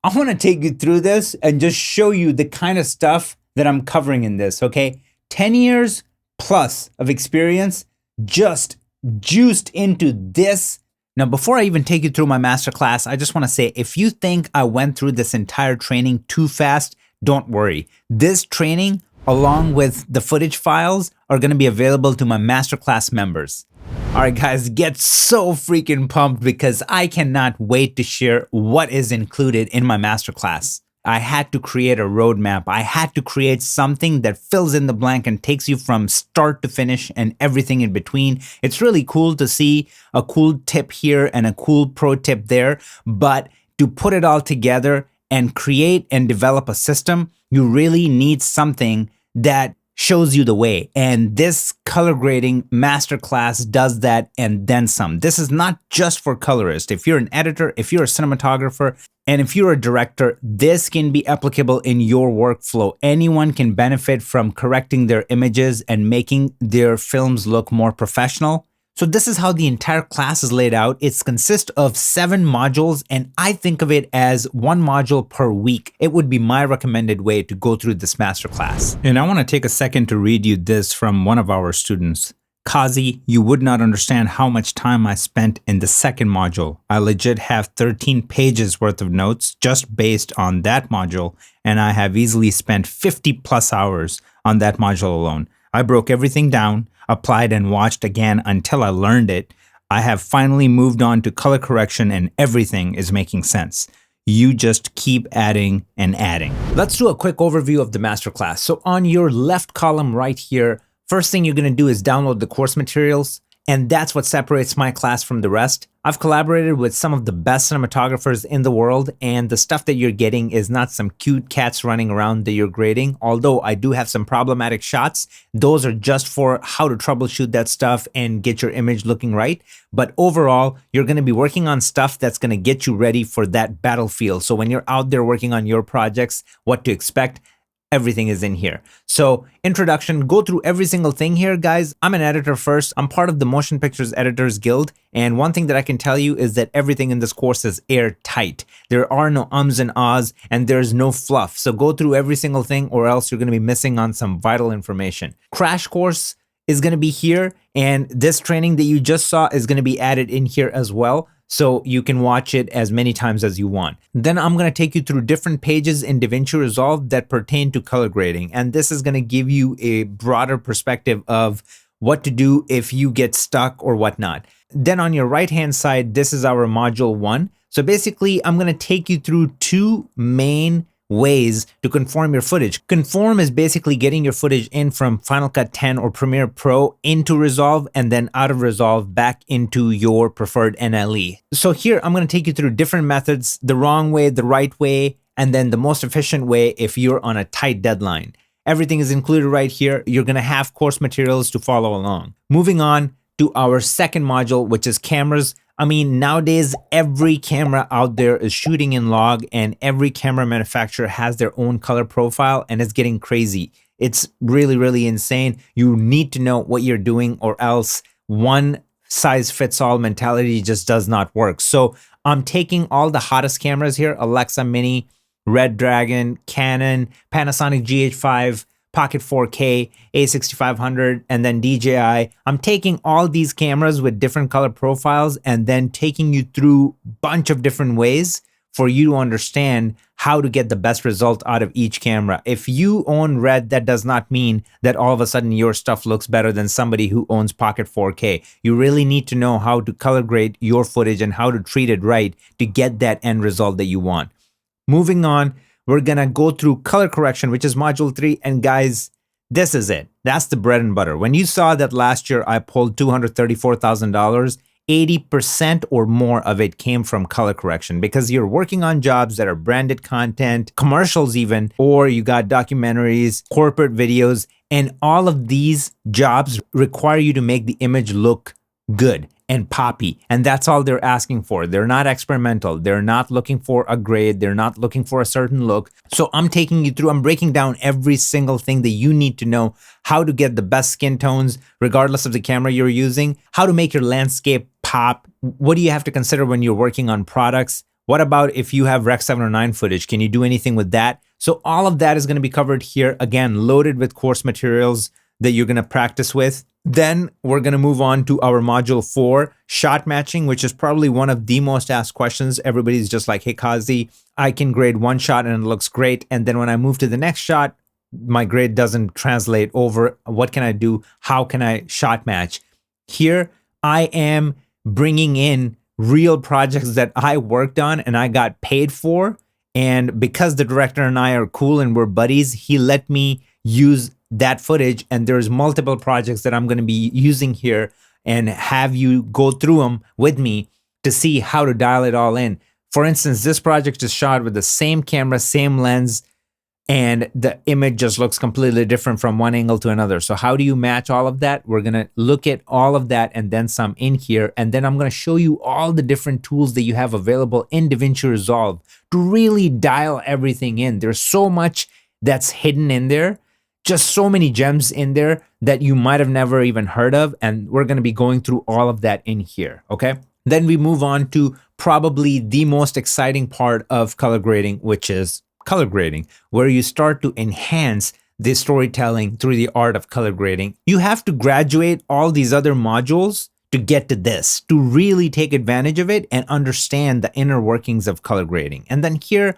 I want to take you through this and just show you the kind of stuff that I'm covering in this, okay? 10 years plus of experience just juiced into this. Now, before I even take you through my masterclass, I just want to say, if you think I went through this entire training too fast, don't worry. This training, along with the footage files, are going to be available to my masterclass members. All right, guys, get so freaking pumped because I cannot wait to share what is included in my masterclass. I had to create a roadmap. I had to create something that fills in the blank and takes you from start to finish and everything in between. It's really cool to see a cool tip here and a cool pro tip there, but to put it all together and create and develop a system, you really need something that shows you the way. And this color grading masterclass does that and then some. This is not just for colorists. If you're an editor, if you're a cinematographer, and if you're a director, this can be applicable in your workflow. Anyone can benefit from correcting their images and making their films look more professional. So this is how the entire class is laid out. It consists of 7 modules, and I think of it as 1 module per week. It would be my recommended way to go through this masterclass. And I want to take a second to read you this from one of our students, Kazi, you would not understand how much time I spent in the second module. I legit have 13 pages worth of notes just based on that module, and I have easily spent 50 plus hours on that module alone. I broke everything down, applied and watched again until I learned it. I have finally moved on to color correction and everything is making sense. You just keep adding and adding. Let's do a quick overview of the masterclass. So on your left column right here, first thing you're gonna do is download the course materials, and that's what separates my class from the rest. I've collaborated with some of the best cinematographers in the world, and the stuff that you're getting is not some cute cats running around that you're grading. Although I do have some problematic shots, those are just for how to troubleshoot that stuff and get your image looking right. But overall, you're gonna be working on stuff that's gonna get you ready for that battlefield. So when you're out there working on your projects, what to expect, everything is in here. So introduction, go through every single thing here, guys. I'm an editor first. I'm part of the Motion Pictures Editors Guild. And one thing that I can tell you is that everything in this course is airtight. There are no ums and ahs, and there's no fluff. So go through every single thing or else you're gonna be missing on some vital information. Crash course is gonna be here, and this training that you just saw is gonna be added in here as well, so you can watch it as many times as you want. Then I'm gonna take you through different pages in Davinci Resolve that pertain to color grading, and this is gonna give you a broader perspective of what to do if you get stuck or whatnot. Then on your right-hand side, this is our module 1. So basically, I'm gonna take you through two main ways to conform your footage. Conform is basically getting your footage in from Final Cut 10 or Premiere Pro into Resolve, and then out of Resolve back into your preferred NLE. So here I'm going to take you through different methods, the wrong way, the right way, and then the most efficient way if you're on a tight deadline. Everything is included right here. You're going to have course materials to follow along. Moving on to our second module, which is cameras. I mean, nowadays, every camera out there is shooting in log, and every camera manufacturer has their own color profile, and it's getting crazy. It's really, really insane. You need to know what you're doing, or else one size fits all mentality just does not work. So I'm taking all the hottest cameras here: Alexa Mini, Red Dragon, Canon, Panasonic GH5, Pocket 4K, A6500, and then DJI. I'm taking all these cameras with different color profiles and then taking you through a bunch of different ways for you to understand how to get the best result out of each camera. If you own Red, that does not mean that all of a sudden your stuff looks better than somebody who owns Pocket 4K. You really need to know how to color grade your footage and how to treat it right to get that end result that you want. Moving on, we're gonna go through color correction, which is module 3. And guys, this is it. That's the bread and butter. When you saw that last year I pulled $234,000, 80% or more of it came from color correction, because you're working on jobs that are branded content, commercials even, or you got documentaries, corporate videos, and all of these jobs require you to make the image look good and poppy, and that's all they're asking for. They're not experimental. They're not looking for a grade. They're not looking for a certain look. So I'm taking you through, I'm breaking down every single thing that you need to know: how to get the best skin tones regardless of the camera you're using, how to make your landscape pop, what do you have to consider when you're working on products, what about if you have Rec 709 footage, can you do anything with that? So all of that is going to be covered here, again, loaded with course materials that you're going to practice with. Then we're going to move on to our module 4, shot matching, which is probably one of the most asked questions. Everybody's just like, hey, Kazi, I can grade one shot and it looks great, and then when I move to the next shot, my grade doesn't translate over. What can I do? How can I shot match? Here, I am bringing in real projects that I worked on and I got paid for. And because the director and I are cool and we're buddies, he let me use that footage, and there's multiple projects that I'm going to be using here and have you go through them with me to see how to dial it all in. For instance, this project is shot with the same camera, same lens, and the image just looks completely different from one angle to another. So how do you match all of that? We're going to look at all of that and then some in here, and then I'm going to show you all the different tools that you have available in Davinci Resolve to really dial everything in. There's so much that's hidden in there. Just so many gems in there that you might have never even heard of, and we're going to be going through all of that in here, okay? Then we move on to probably the most exciting part of color grading, which is color grading, where you start to enhance the storytelling through the art of color grading. You have to graduate all these other modules to get to this, to really take advantage of it and understand the inner workings of color grading. And then here,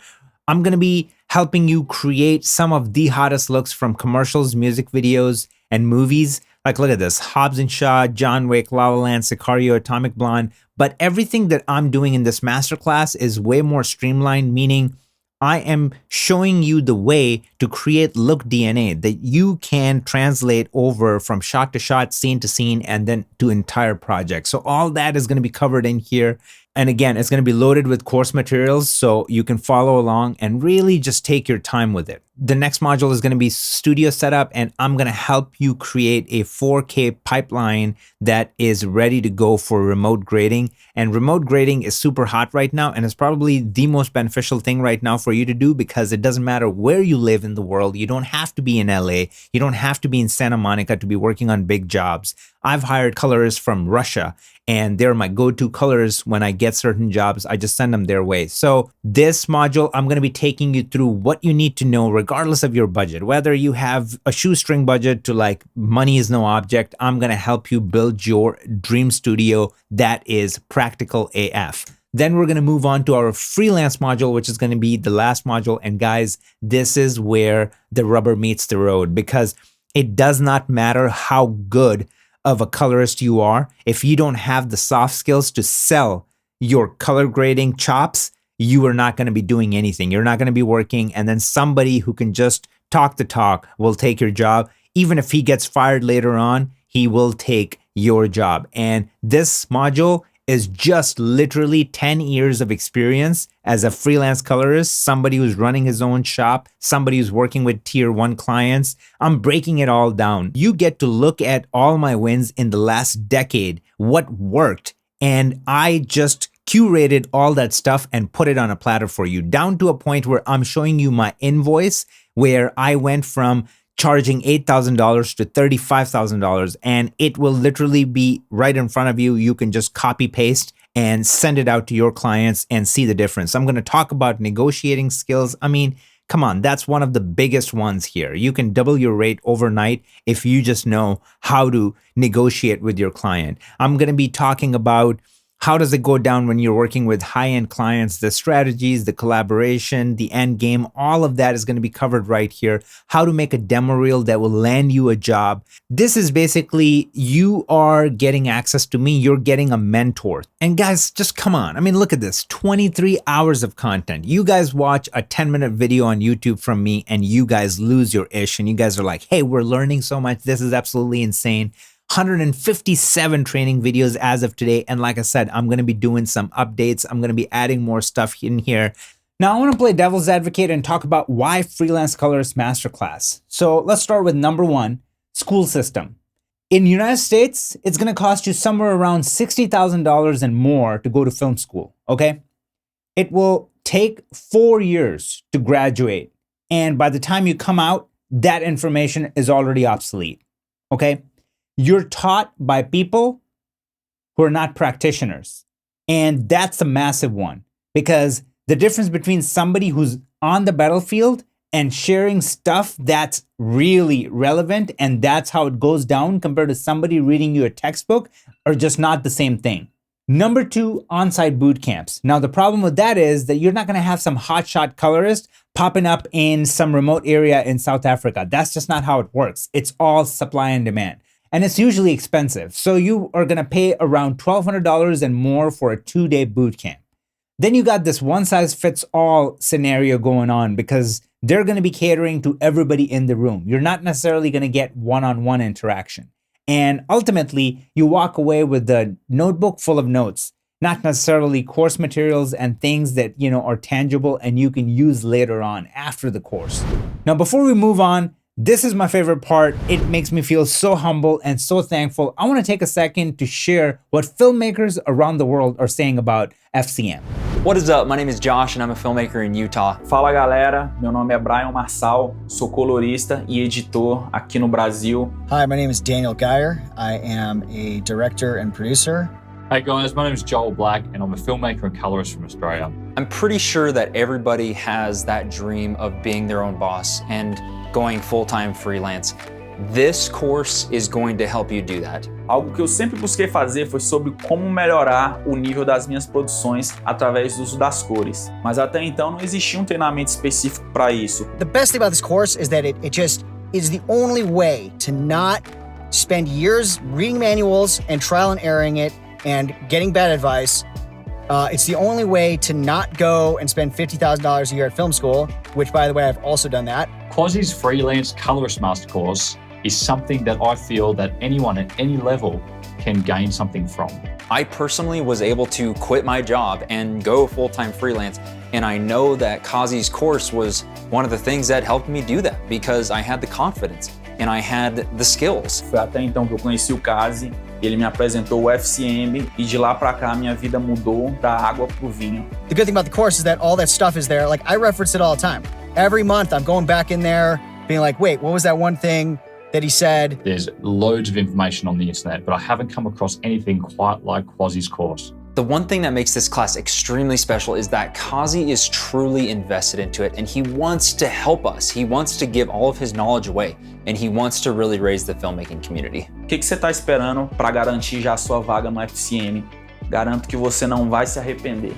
I'm going to be helping you create some of the hottest looks from commercials, music videos, and movies. Like, look at this, Hobbs and Shaw, John Wick, La La Land, Sicario, Atomic Blonde. But everything that I'm doing in this masterclass is way more streamlined, meaning I am showing you the way to create look DNA that you can translate over from shot to shot, scene to scene, and then to entire projects. So all that is going to be covered in here. And again, it's going to be loaded with course materials so you can follow along and really just take your time with it. The next module is going to be studio setup, and I'm going to help you create a 4K pipeline that is ready to go for remote grading. And remote grading is super hot right now, and it's probably the most beneficial thing right now for you to do because it doesn't matter where you live in the world. You don't have to be in LA. You don't have to be in Santa Monica to be working on big jobs. I've hired colorists from Russia, and they're my go-to colorists when I get certain jobs. I just send them their way. So this module, I'm going to be taking you through what you need to know regardless of your budget. Whether you have a shoestring budget to like money is no object, I'm going to help you build your dream studio that is practical AF. Then we're going to move on to our freelance module, which is going to be the last module. And guys, this is where the rubber meets the road because it does not matter how good of a colorist you are. If you don't have the soft skills to sell your color grading chops, you are not going to be doing anything. You're not going to be working. And then somebody who can just talk the talk will take your job. Even if he gets fired later on, he will take your job. And this module is just literally 10 years of experience as a freelance colorist, somebody who's running his own shop, somebody who's working with tier 1 clients. I'm breaking it all down. You get to look at all my wins in the last decade, what worked, and I just curated all that stuff and put it on a platter for you, down to a point where I'm showing you my invoice where I went from charging $8,000 to $35,000, and it will literally be right in front of you. You can just copy paste and send it out to your clients and see the difference. I'm going to talk about negotiating skills. I mean, come on, that's one of the biggest ones here. You can double your rate overnight if you just know how to negotiate with your client. I'm going to be talking about how does it go down when you're working with high-end clients, the strategies, the collaboration, the end game, all of that is going to be covered right here. How to make a demo reel that will land you a job. This is basically, you are getting access to me. You're getting a mentor. And guys, just come on. I mean, look at this, 23 hours of content. You guys watch a 10-minute video on YouTube from me and you guys lose your ish and you guys are like, hey, we're learning so much. This is absolutely insane. 157 training videos as of today. And like I said, I'm going to be doing some updates. I'm going to be adding more stuff in here. Now I want to play devil's advocate and talk about why Freelance Colorist Masterclass. So let's start with number 1, school system. In the United States, it's going to cost you somewhere around $60,000 and more to go to film school, okay? It will take 4 years to graduate. And by the time you come out, that information is already obsolete, okay? You're taught by people who are not practitioners. And that's a massive one because the difference between somebody who's on the battlefield and sharing stuff that's really relevant and that's how it goes down compared to somebody reading you a textbook are just not the same thing. Number 2, on-site boot camps. Now, the problem with that is that you're not going to have some hotshot colorist popping up in some remote area in South Africa. That's just not how it works. It's all supply and demand. And it's usually expensive. So you are going to pay around $1,200 and more for a 2-day boot camp. Then you got this one-size-fits-all scenario going on because they're going to be catering to everybody in the room. You're not necessarily going to get one-on-one interaction. And ultimately, you walk away with the notebook full of notes, not necessarily course materials and things that, are tangible and you can use later on after the course. Now, before we move on, this is my favorite part. It makes me feel so humble and so thankful. I want to take a second to share what filmmakers around the world are saying about FCM. What is up? My name is Josh and I'm a filmmaker in Utah. Fala galera, meu nome é Brian Marçal, sou colorista e editor aqui no Brasil. Hi, my name is Daniel Geyer. I am a director and producer. Hey guys, my name is Joel Black and I'm a filmmaker and colorist from Australia. I'm pretty sure that everybody has that dream of being their own boss and going full-time freelance. This course is going to help you do that. Algo que eu sempre busquei fazer foi sobre como melhorar o nível das minhas produções através do uso das cores. Mas até então não existia um treinamento específico para isso. The best thing about this course is that it just is the only way to not spend years reading manuals and trial and erroring it and getting bad advice. It's the only way to not go and spend $50,000 a year at film school, which, by the way, I've also done that. Quasi's Freelance Colorist Master Course is something that I feel that anyone at any level can gain something from. I personally was able to quit my job and go full-time freelance, and I know that Kazi's course was one of the things that helped me do that because I had the confidence and I had the skills. Foi até então que eu conheci o Kazi, ele me apresentou o FCM e de lá pra cá minha vida mudou da água pro vinho. The good thing about the course is that all that stuff is there. Like, I reference it all the time. Every month I'm going back in there being like, wait, what was that one thing that he said? There's loads of information on the internet, but I haven't come across anything quite like Quasi's course. The one thing that makes this class extremely special is that Kazi is truly invested into it and he wants to help us. He wants to give all of his knowledge away and he wants to really raise the filmmaking community. O que você está esperando para garantir já a sua vaga no FCM? Garanto que você não vai se arrepender.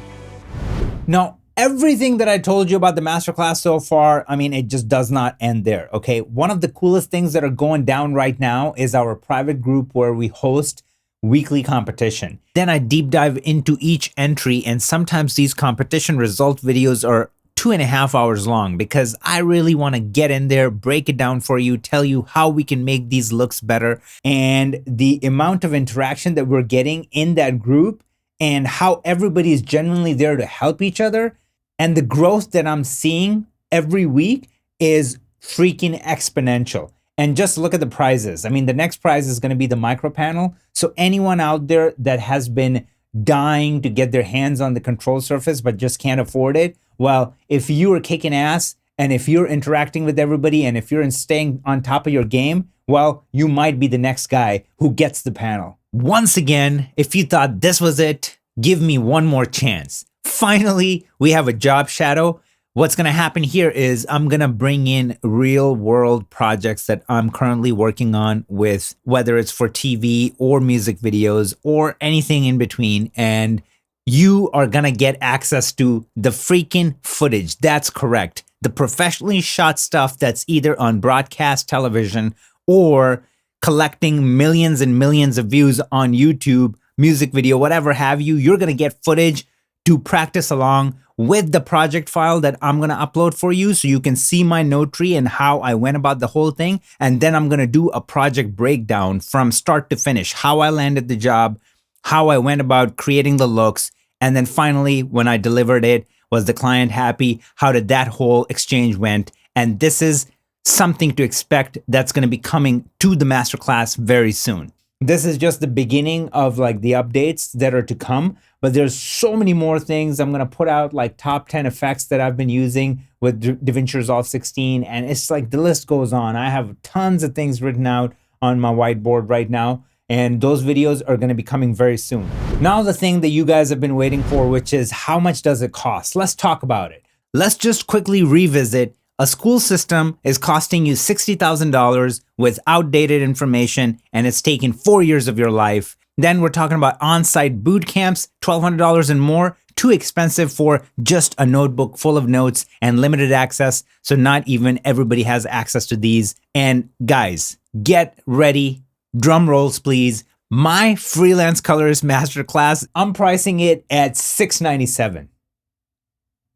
Now, everything that I told you about the masterclass so far, I mean, it just does not end there, okay? One of the coolest things that are going down right now is our private group where we host weekly competition. Then I deep dive into each entry, and sometimes these competition result videos are 2.5 hours long because I really want to get in there, break it down for you, tell you how we can make these looks better. And the amount of interaction that we're getting in that group and how everybody is genuinely there to help each other and the growth that I'm seeing every week is freaking exponential. And just look at the prizes. I mean, the next prize is going to be the micro panel. So anyone out there that has been dying to get their hands on the control surface but just can't afford it, well, if you are kicking ass and if you're interacting with everybody and if you're staying on top of your game, well, you might be the next guy who gets the panel. Once again, if you thought this was it, give me one more chance. Finally, we have a job shadow. What's going to happen here is I'm going to bring in real world projects that I'm currently working on with, whether it's for TV or music videos or anything in between. And you are going to get access to the freaking footage. That's correct. The professionally shot stuff that's either on broadcast television or collecting millions and millions of views on YouTube, music video, whatever have you. You're going to get footage to practice along with the project file that I'm going to upload for you so you can see my note tree and how I went about the whole thing. And then I'm going to do a project breakdown from start to finish, how I landed the job, how I went about creating the looks. And then finally, when I delivered it, was the client happy? How did that whole exchange went? And this is something to expect that's going to be coming to the masterclass very soon. This is just the beginning of like the updates that are to come, but there's so many more things. I'm going to put out like top 10 effects that I've been using with DaVinci Resolve 16. And it's like the list goes on. I have tons of things written out on my whiteboard right now. And those videos are going to be coming very soon. Now the thing that you guys have been waiting for, which is how much does it cost? Let's talk about it. Let's just quickly revisit. A school system is costing you $60,000 with outdated information, and it's taken 4 years of your life. Then we're talking about on-site boot camps, $1,200 and more, too expensive for just a notebook full of notes and limited access. So not even everybody has access to these. And guys, get ready. Drum rolls, please. My freelance colorist masterclass, I'm pricing it at $697.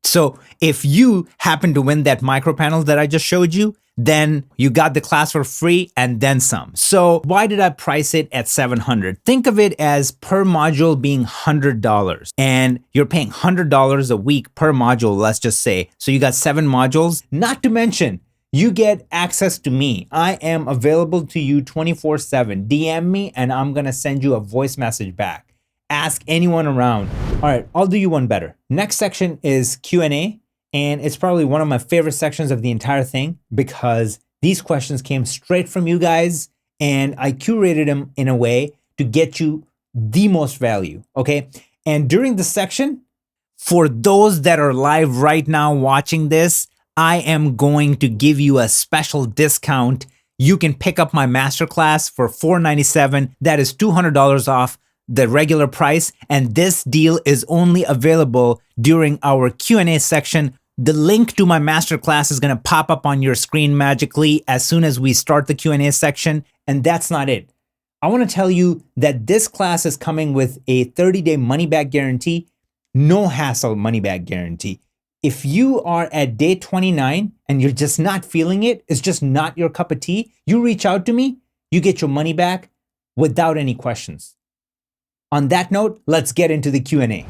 So if you happen to win that micro panel that I just showed you, then you got the class for free and then some. So why did I price it at $700? Think of it as per module being $100 and you're paying $100 a week per module, let's just say. So you got 7 modules, not to mention you get access to me. I am available to you 24/7. DM me and I'm gonna send you a voice message back. Ask anyone around. All right, I'll do you one better. Next section is Q&A, and it's probably one of my favorite sections of the entire thing because these questions came straight from you guys and I curated them in a way to get you the most value, okay? And during the section, For those that are live right now watching this, I am going to give you a special discount. You can pick up my masterclass for $497. That is $200 off the regular price, and this deal is only available during our Q&A section. The link to my masterclass is going to pop up on your screen magically as soon as we start the Q&A section, and that's not it. I want to tell you that this class is coming with a 30-day money-back guarantee, no hassle money-back guarantee. If you are at day 29 and you're just not feeling it, it's just not your cup of tea, you reach out to me, you get your money back without any questions. On that note, let's get into the Q&A.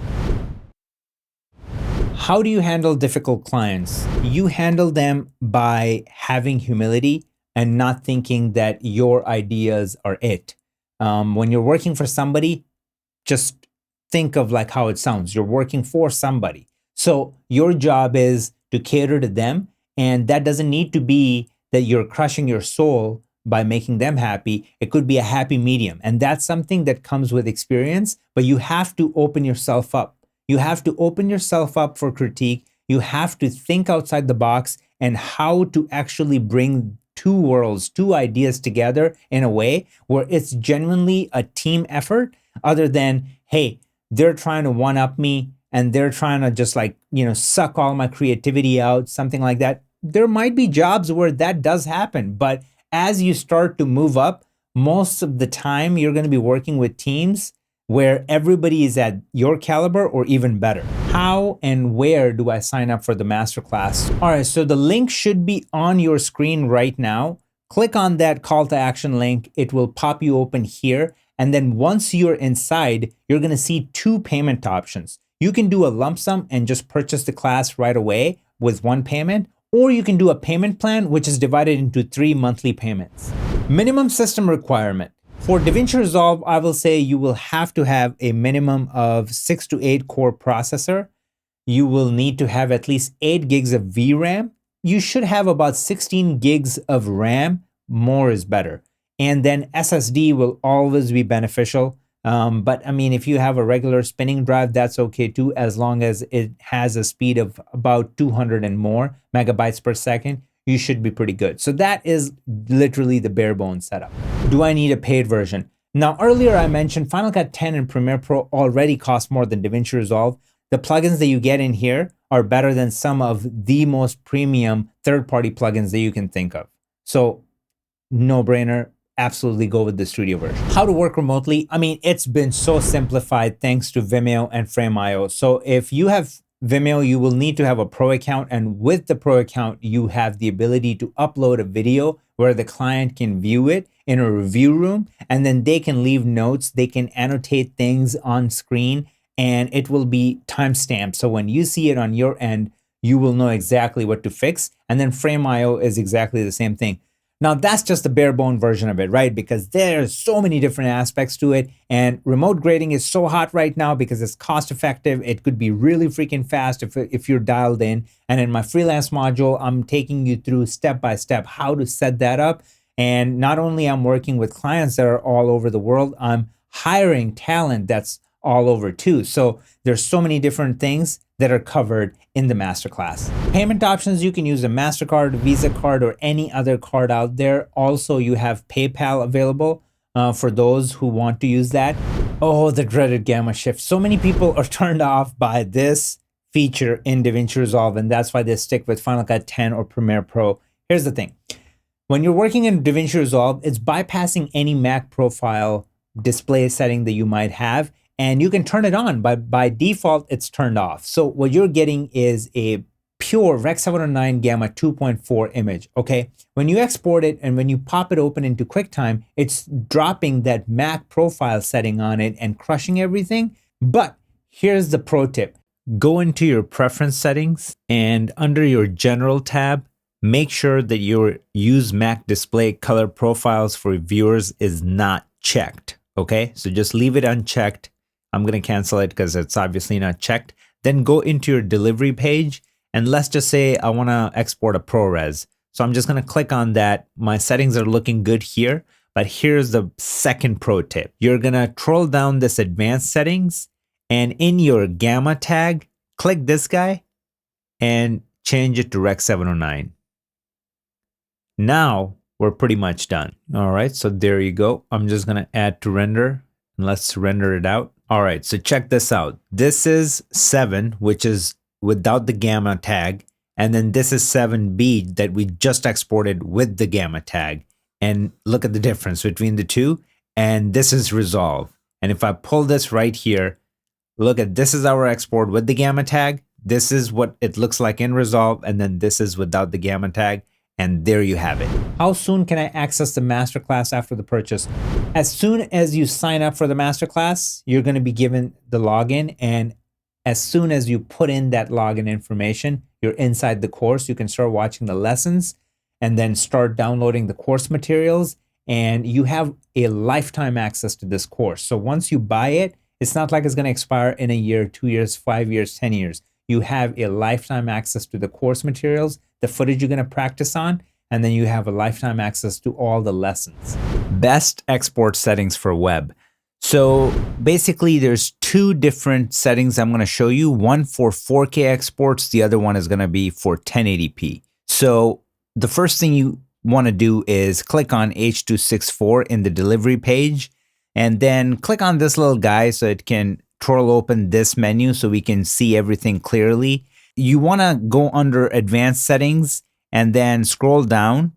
How do you handle difficult clients? You handle them by having humility and not thinking that your ideas are it. When you're working for somebody, just think of like how it sounds. You're working for somebody. So your job is to cater to them, and that doesn't need to be that you're crushing your soul by making them happy. It could be a happy medium, and that's something that comes with experience, but you have to open yourself up. You have to open yourself up for critique. You have to think outside the box and how to actually bring two worlds, two ideas together in a way where it's genuinely a team effort, other than, hey, they're trying to one-up me and they're trying to just like, suck all my creativity out, something like that. There might be jobs where that does happen, but as you start to move up, most of the time you're going to be working with teams where everybody is at your caliber or even better. How and where do I sign up for the masterclass? All right, so the link should be on your screen right now. Click on that call to action link. It will pop you open here. And then once you're inside, you're going to see two payment options. You can do a lump sum and just purchase the class right away with one payment, or you can do a payment plan, which is divided into 3 monthly payments. Minimum system requirement. For Davinci Resolve, I will say you will have to have a minimum of 6 to 8 core processor. You will need to have at least 8 gigs of VRAM. You should have about 16 gigs of RAM. More is better. And then SSD will always be beneficial. But I mean, if you have a regular spinning drive, that's okay too, as long as it has a speed of about 200 and more megabytes per second, you should be pretty good. So that is literally the bare bones setup. Do I need a paid version? Now, earlier I mentioned Final Cut 10 and Premiere Pro already cost more than Davinci Resolve. The plugins that you get in here are better than some of the most premium third-party plugins that you can think of. So no brainer. Absolutely go with the studio version. How to work remotely? I mean, it's been so simplified thanks to Vimeo and Frame.io. So if you have Vimeo, you will need to have a pro account, and with the pro account, you have the ability to upload a video where the client can view it in a review room, and then they can leave notes, they can annotate things on screen, and it will be timestamped. So when you see it on your end, you will know exactly what to fix. And then Frame.io is exactly the same thing. Now, that's just the bare bone version of it, right? Because there's so many different aspects to it. And remote grading is so hot right now because it's cost effective. It could be really freaking fast if you're dialed in. And in my freelance module, I'm taking you through step by step how to set that up. And not only I'm working with clients that are all over the world, I'm hiring talent that's all over too. So there's so many different things that are covered in the masterclass. Payment options, you can use a MasterCard, Visa card, or any other card out there. Also, you have PayPal available for those who want to use that. Oh, the dreaded gamma shift. So many people are turned off by this feature in Davinci Resolve, and that's why they stick with Final Cut 10 or Premiere Pro. Here's the thing. When you're working in Davinci Resolve, it's bypassing any Mac profile display setting that you might have, and you can turn it on. By default, it's turned off. So what you're getting is a pure Rec. 709 Gamma 2.4 image, okay? When you export it and when you pop it open into QuickTime, it's dropping that Mac profile setting on it and crushing everything. But here's the pro tip. Go into your preference settings, and under your General tab, make sure that your Use Mac Display Color Profiles for Viewers is not checked, okay? So just leave it unchecked. I'm going to cancel it because it's obviously not checked. Then go into your delivery page, and let's just say I want to export a ProRes. So I'm just going to click on that. My settings are looking good here, but here's the second pro tip. You're going to troll down this advanced settings, and in your gamma tag, click this guy and change it to Rec 709. Now we're pretty much done. All right, so there you go. I'm just gonna add to render and let's render it out. All right, so check this out. This is 7, which is without the gamma tag. And then this is 7B that we just exported with the gamma tag. And look at the difference between the two. And this is Resolve. And if I pull this right here, look at this is our export with the gamma tag. This is what it looks like in Resolve. And then this is without the gamma tag. And there you have it. How soon can I access the masterclass after the purchase? As soon as you sign up for the masterclass, you're going to be given the login. And as soon as you put in that login information, you're inside the course. You can start watching the lessons and then start downloading the course materials. And you have a lifetime access to this course. So once you buy it, it's not like it's going to expire in a year, 2 years, 5 years, 10 years. You have a lifetime access to the course materials, the footage you're going to practice on, and then you have a lifetime access to all the lessons. Best export settings for web. So basically there's 2 different settings I'm going to show you. One for 4K exports, the other one is going to be for 1080p. So the first thing you want to do is click on H.264 in the delivery page, and then click on this little guy so it can twirl open this menu so we can see everything clearly. You want to go under advanced settings and then scroll down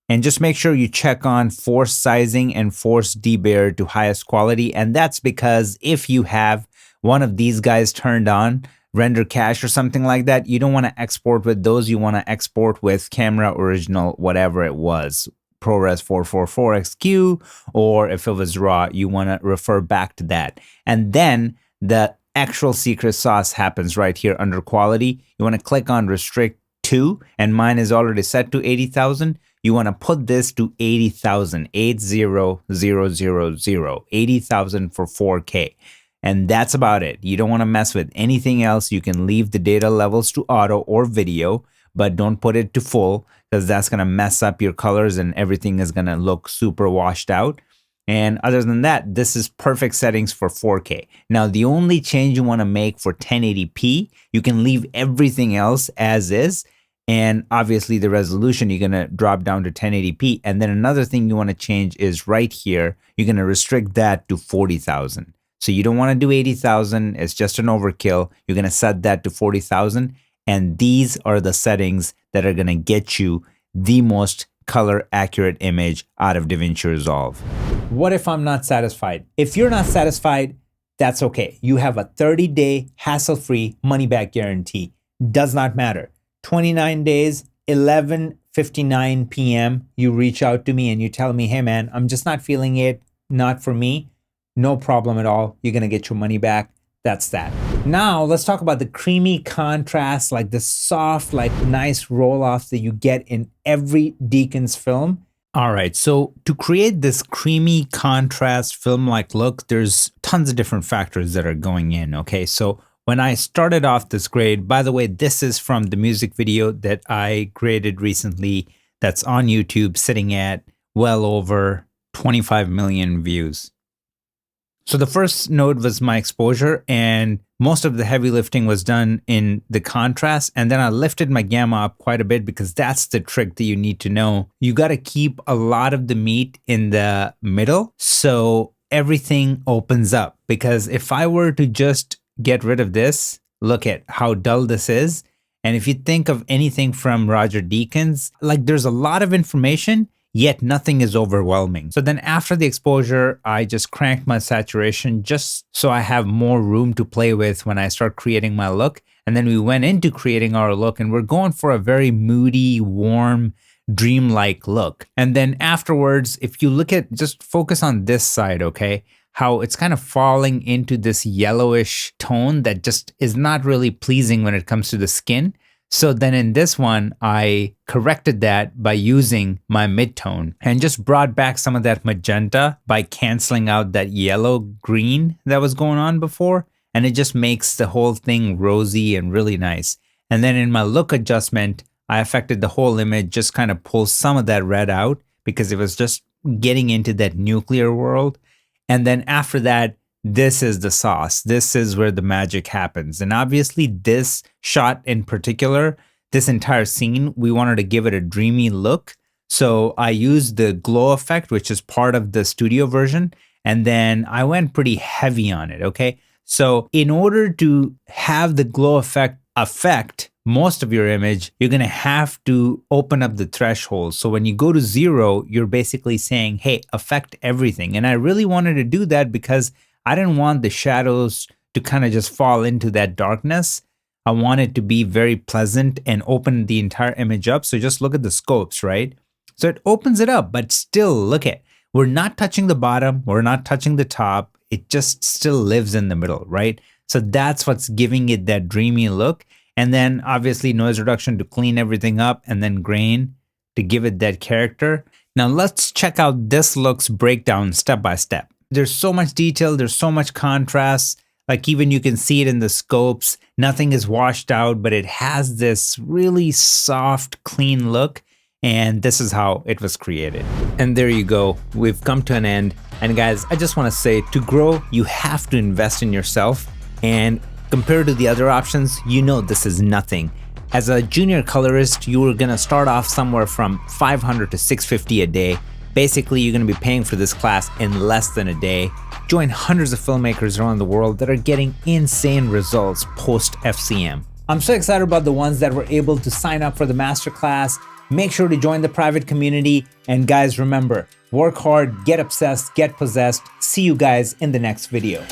and just make sure you check on force sizing and force debayer to highest quality. And that's because if you have one of these guys turned on, render cache or something like that, you don't want to export with those. You want to export with camera original, whatever it was, ProRes 444XQ, or if it was RAW, you want to refer back to that. And then the actual secret sauce happens right here under quality. You want to click on restrict to, and mine is already set to 80,000. You want to put this to 80,000, 80,000, 80,000 for 4K. And that's about it. You don't want to mess with anything else. You can leave the data levels to auto or video, but don't put it to full because that's going to mess up your colors and everything is going to look super washed out. And other than that, this is perfect settings for 4K. Now, the only change you want to make for 1080p, you can leave everything else as is. And obviously the resolution, you're going to drop down to 1080p. And then another thing you want to change is right here, you're going to restrict that to 40,000. So you don't want to do 80,000. It's just an overkill. You're going to set that to 40,000. And these are the settings that are going to get you the most color accurate image out of DaVinci Resolve. What if I'm not satisfied? If you're not satisfied, that's okay. You have a 30-day hassle-free money-back guarantee. Does not matter. 29 days, 11:59 p.m., you reach out to me and you tell me, hey man, I'm just not feeling it, not for me. No problem at all. You're going to get your money back. That's that. Now let's talk about the creamy contrast, like the soft, like nice roll off that you get in every Deacon's film. All right, so to create this creamy contrast film-like look, there's tons of different factors that are going in, okay? So when I started off this grade, by the way, this is from the music video that I graded recently that's on YouTube, sitting at well over 25 million views. So the first node was my exposure, and most of the heavy lifting was done in the contrast. And then I lifted my gamma up quite a bit because that's the trick that you need to know. You got to keep a lot of the meat in the middle so everything opens up. Because if I were to just get rid of this, look at how dull this is. And if you think of anything from Roger Deakins, like there's a lot of information, yet nothing is overwhelming. So then after the exposure, I just cranked my saturation just so I have more room to play with when I start creating my look. And then we went into creating our look and we're going for a very moody, warm, dreamlike look. And then afterwards, if you look at, just focus on this side, okay? How it's kind of falling into this yellowish tone that just is not really pleasing when it comes to the skin. So then in this one, I corrected that by using my midtone and just brought back some of that magenta by canceling out that yellow green that was going on before. And it just makes the whole thing rosy and really nice. And then in my look adjustment, I affected the whole image, just kind of pull some of that red out because it was just getting into that nuclear world. And then after that, this is the sauce. This is where the magic happens. And obviously this shot in particular, this entire scene, we wanted to give it a dreamy look. So I used the glow effect, which is part of the studio version. And then I went pretty heavy on it, okay? So in order to have the glow effect affect most of your image, you're gonna have to open up the threshold. So when you go to 0, you're basically saying, hey, affect everything. And I really wanted to do that because I didn't want the shadows to kind of just fall into that darkness. I want it to be very pleasant and open the entire image up. So just look at the scopes, right? So it opens it up, but still look at, we're not touching the bottom, we're not touching the top. It just still lives in the middle, right? So that's what's giving it that dreamy look. And then obviously noise reduction to clean everything up, and then grain to give it that character. Now let's check out this look's breakdown step by step. There's so much detail, there's so much contrast. Like even you can see it in the scopes, nothing is washed out, but it has this really soft, clean look. And this is how it was created. And there you go, we've come to an end. And guys, I just wanna say, to grow, you have to invest in yourself. And compared to the other options, you know this is nothing. As a junior colorist, you are gonna start off somewhere from $500 to $650 a day. Basically, you're gonna be paying for this class in less than a day. Join hundreds of filmmakers around the world that are getting insane results post FCM. I'm so excited about the ones that were able to sign up for the masterclass. Make sure to join the private community. And guys, remember, work hard, get obsessed, get possessed. See you guys in the next video.